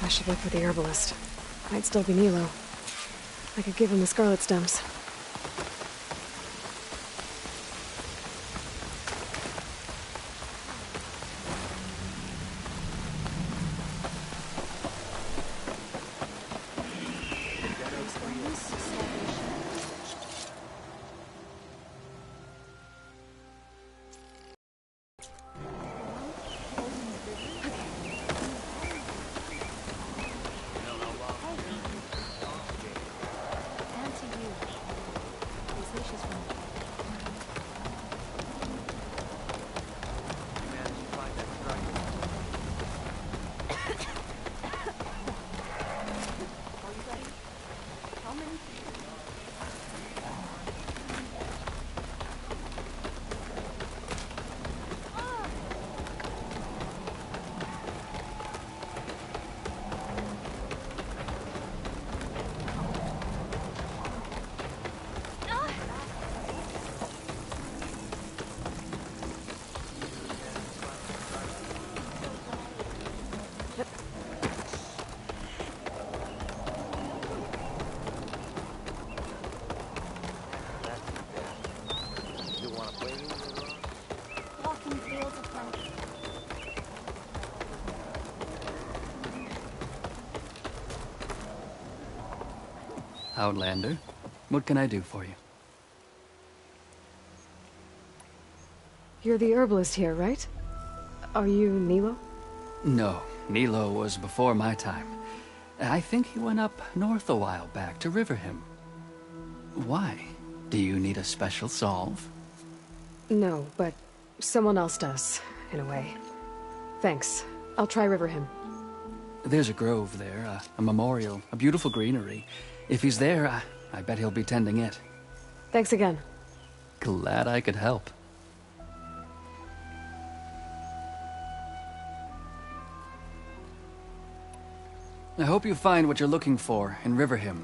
I should look for the herbalist. Might still be Nilo. I could give him the scarlet stems. Outlander. What can I do for you? You're the herbalist here, right? Are you Nilo? No, Nilo was before my time. I think he went up north a while back to Riverhim. Why? Do you need a special solve? No, but someone else does, in a way. Thanks. I'll try Riverhim. There's a grove there, a memorial, a beautiful greenery. If he's there, I bet he'll be tending it. Thanks again. Glad I could help. I hope you find what you're looking for in Riverhim.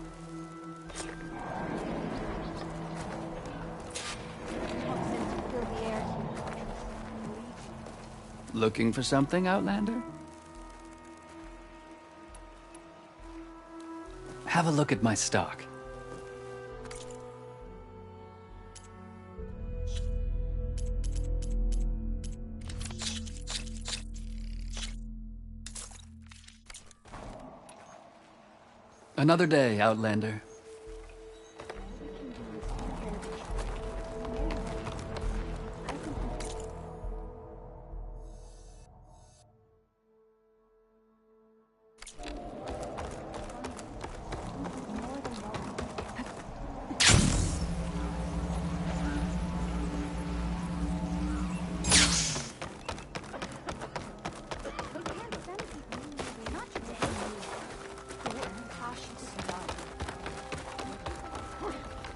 Looking for something, Outlander? Have a look at my stock. Another day, Outlander.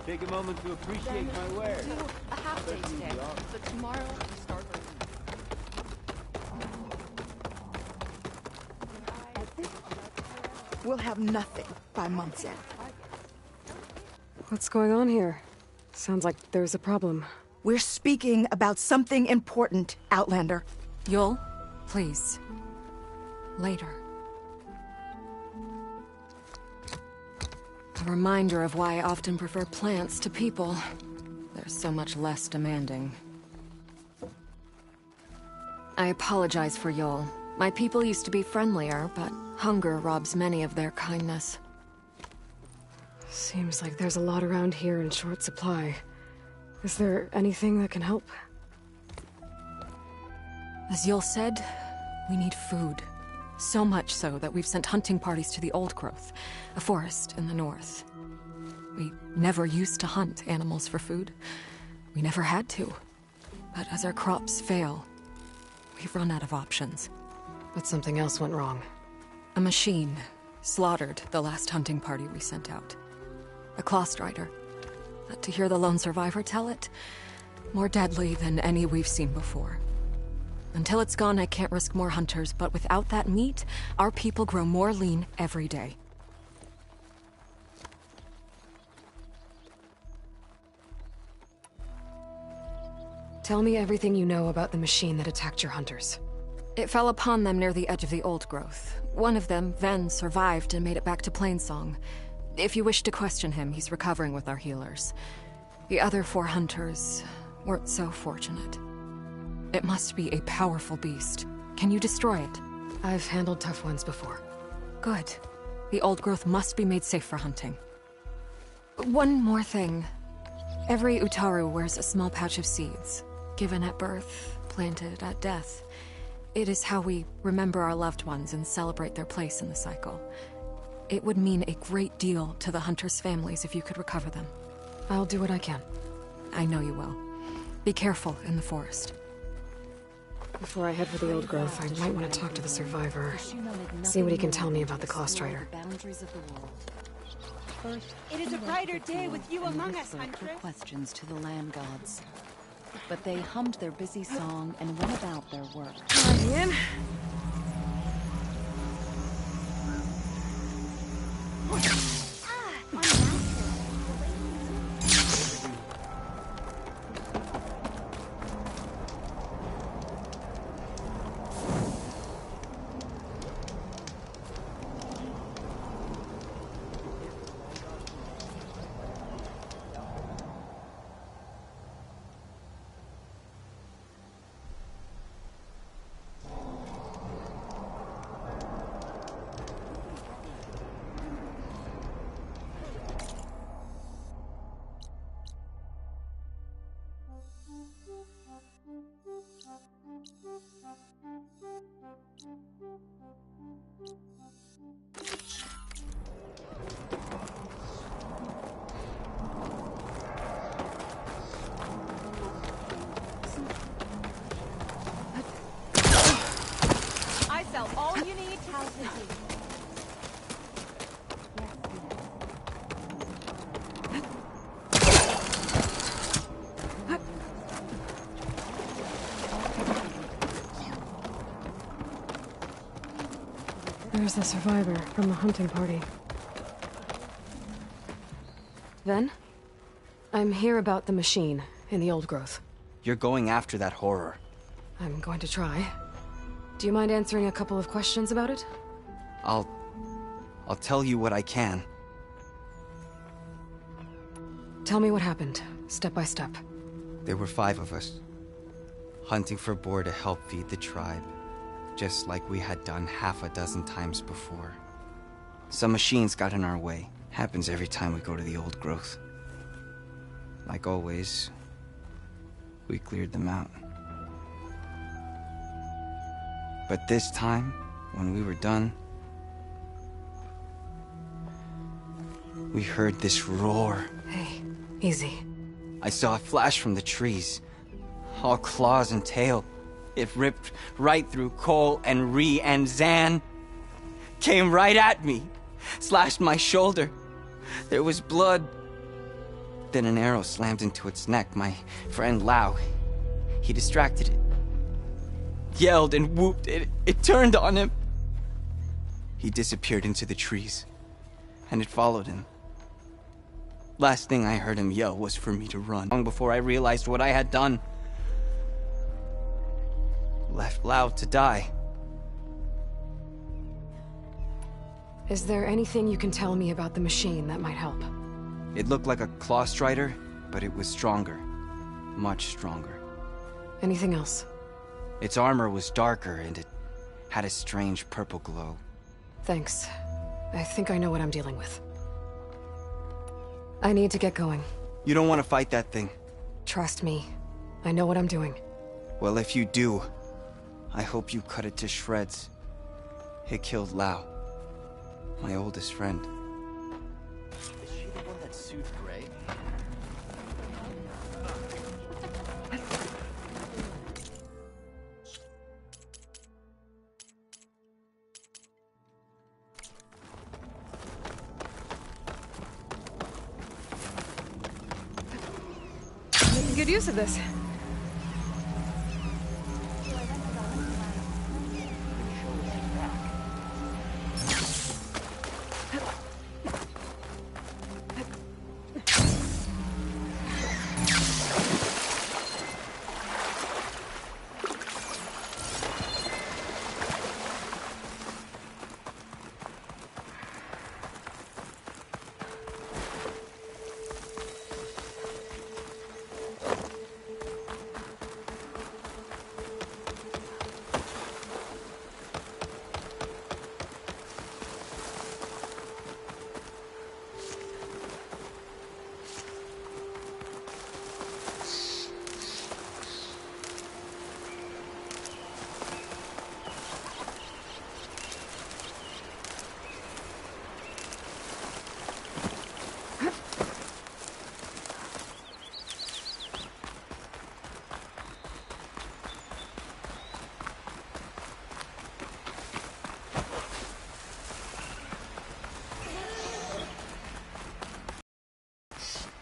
Take a moment to appreciate my wares. Do a half day today, but tomorrow we start We'll have nothing by month's end. What's going on here? Sounds like there's a problem. We're speaking about something important, Outlander. Yul, please. Later. A reminder of why I often prefer plants to people. They're so much less demanding. I apologize for Yul. My people used to be friendlier, but hunger robs many of their kindness. Seems like there's a lot around here in short supply. Is there anything that can help? As Yul said, we need food. So much so that we've sent hunting parties to the Old Growth, a forest in the north. We never used to hunt animals for food. We never had to. But as our crops fail, we've run out of options. But something else went wrong. A machine slaughtered the last hunting party we sent out. A Clawstrider. But to hear the lone survivor tell it, more deadly than any we've seen before. Until it's gone, I can't risk more hunters, but without that meat, our people grow more lean every day. Tell me everything you know about the machine that attacked your hunters. It fell upon them near the edge of the Old Growth. One of them, Ven, survived and made it back to Plainsong. If you wish to question him, he's recovering with our healers. The other 4 hunters weren't so fortunate. It must be a powerful beast. Can you destroy it? I've handled tough ones before. Good. The Old Growth must be made safe for hunting. One more thing. Every Utaru wears a small pouch of seeds, given at birth, planted at death. It is how we remember our loved ones and celebrate their place in the cycle. It would mean a great deal to the hunters' families if you could recover them. I'll do what I can. I know you will. Be careful in the forest. Before I head for the Old Growth, I might want to talk to the survivor. See what he can tell me about the Clawstrider. It is a brighter day with you among us, Huntress. Questions to the land gods. But they hummed their busy song and went about their work. Ian. There's the survivor from the hunting party. Ven? I'm here about the machine in the old growth. You're going after that horror. I'm going to try. Do you mind answering a couple of questions about it? I'll tell you what I can. Tell me what happened, step by step. There were 5 of us, hunting for boar to help feed the tribe, just like we had done half a dozen times before. Some machines got in our way. Happens every time we go to the old growth. Like always, we cleared them out. But this time, when we were done, we heard this roar. Hey, easy. I saw a flash from the trees, all claws and tail. It ripped right through Cole and Ree, and Zan came right at me, slashed my shoulder. There was blood. Then an arrow slammed into its neck. My friend Lau, he distracted it. Yelled and whooped. It turned on him. He disappeared into the trees, and it followed him. Last thing I heard him yell was for me to run. Long before I realized what I had done. Left Lau to die. Is there anything you can tell me about the machine that might help? It looked like a claw strider, but it was stronger. Much stronger. Anything else? Its armor was darker, and it had a strange purple glow. Thanks. I think I know what I'm dealing with. I need to get going. You don't want to fight that thing. Trust me. I know what I'm doing. Well, if you do, I hope you cut it to shreds. It killed Lau, my oldest friend. Is she the one that sued Gray? Making good use of this.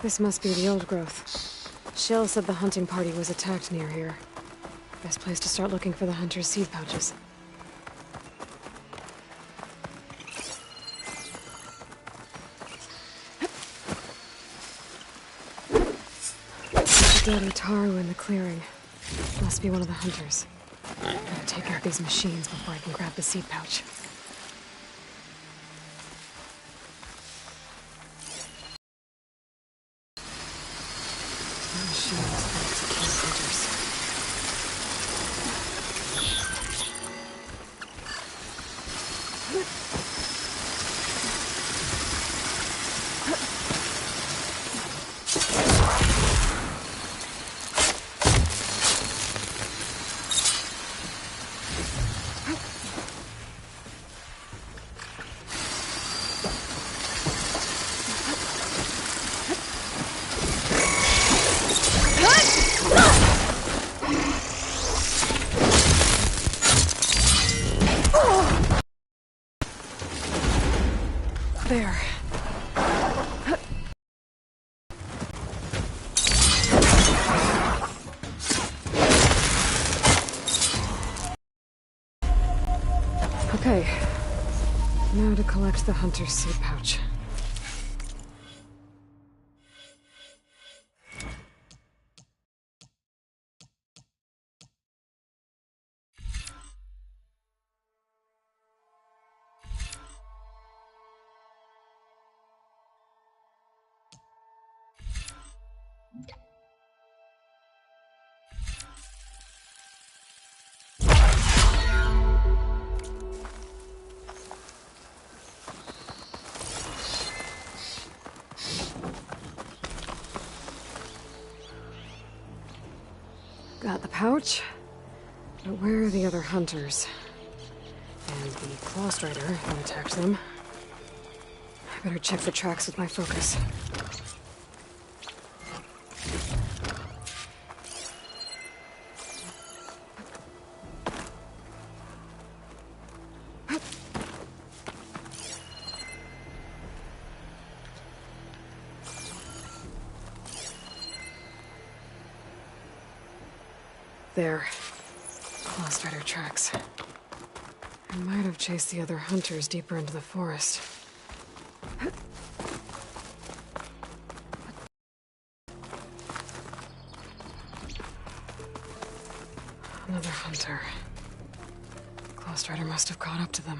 This must be the old growth. Shell said the hunting party was attacked near here. Best place to start looking for the hunter's seed pouches. Dead Utaru in the clearing. Must be one of the hunters. Gotta take out these machines before I can grab the seed pouch. There. Okay. Now to collect the hunter's seed pouch. Got the pouch, but where are the other hunters? And the claw strider that attacked them. I better check for tracks with my focus. There. Claw strider tracks. I might have chased the other hunters deeper into the forest. Another hunter. Claw strider must have caught up to them.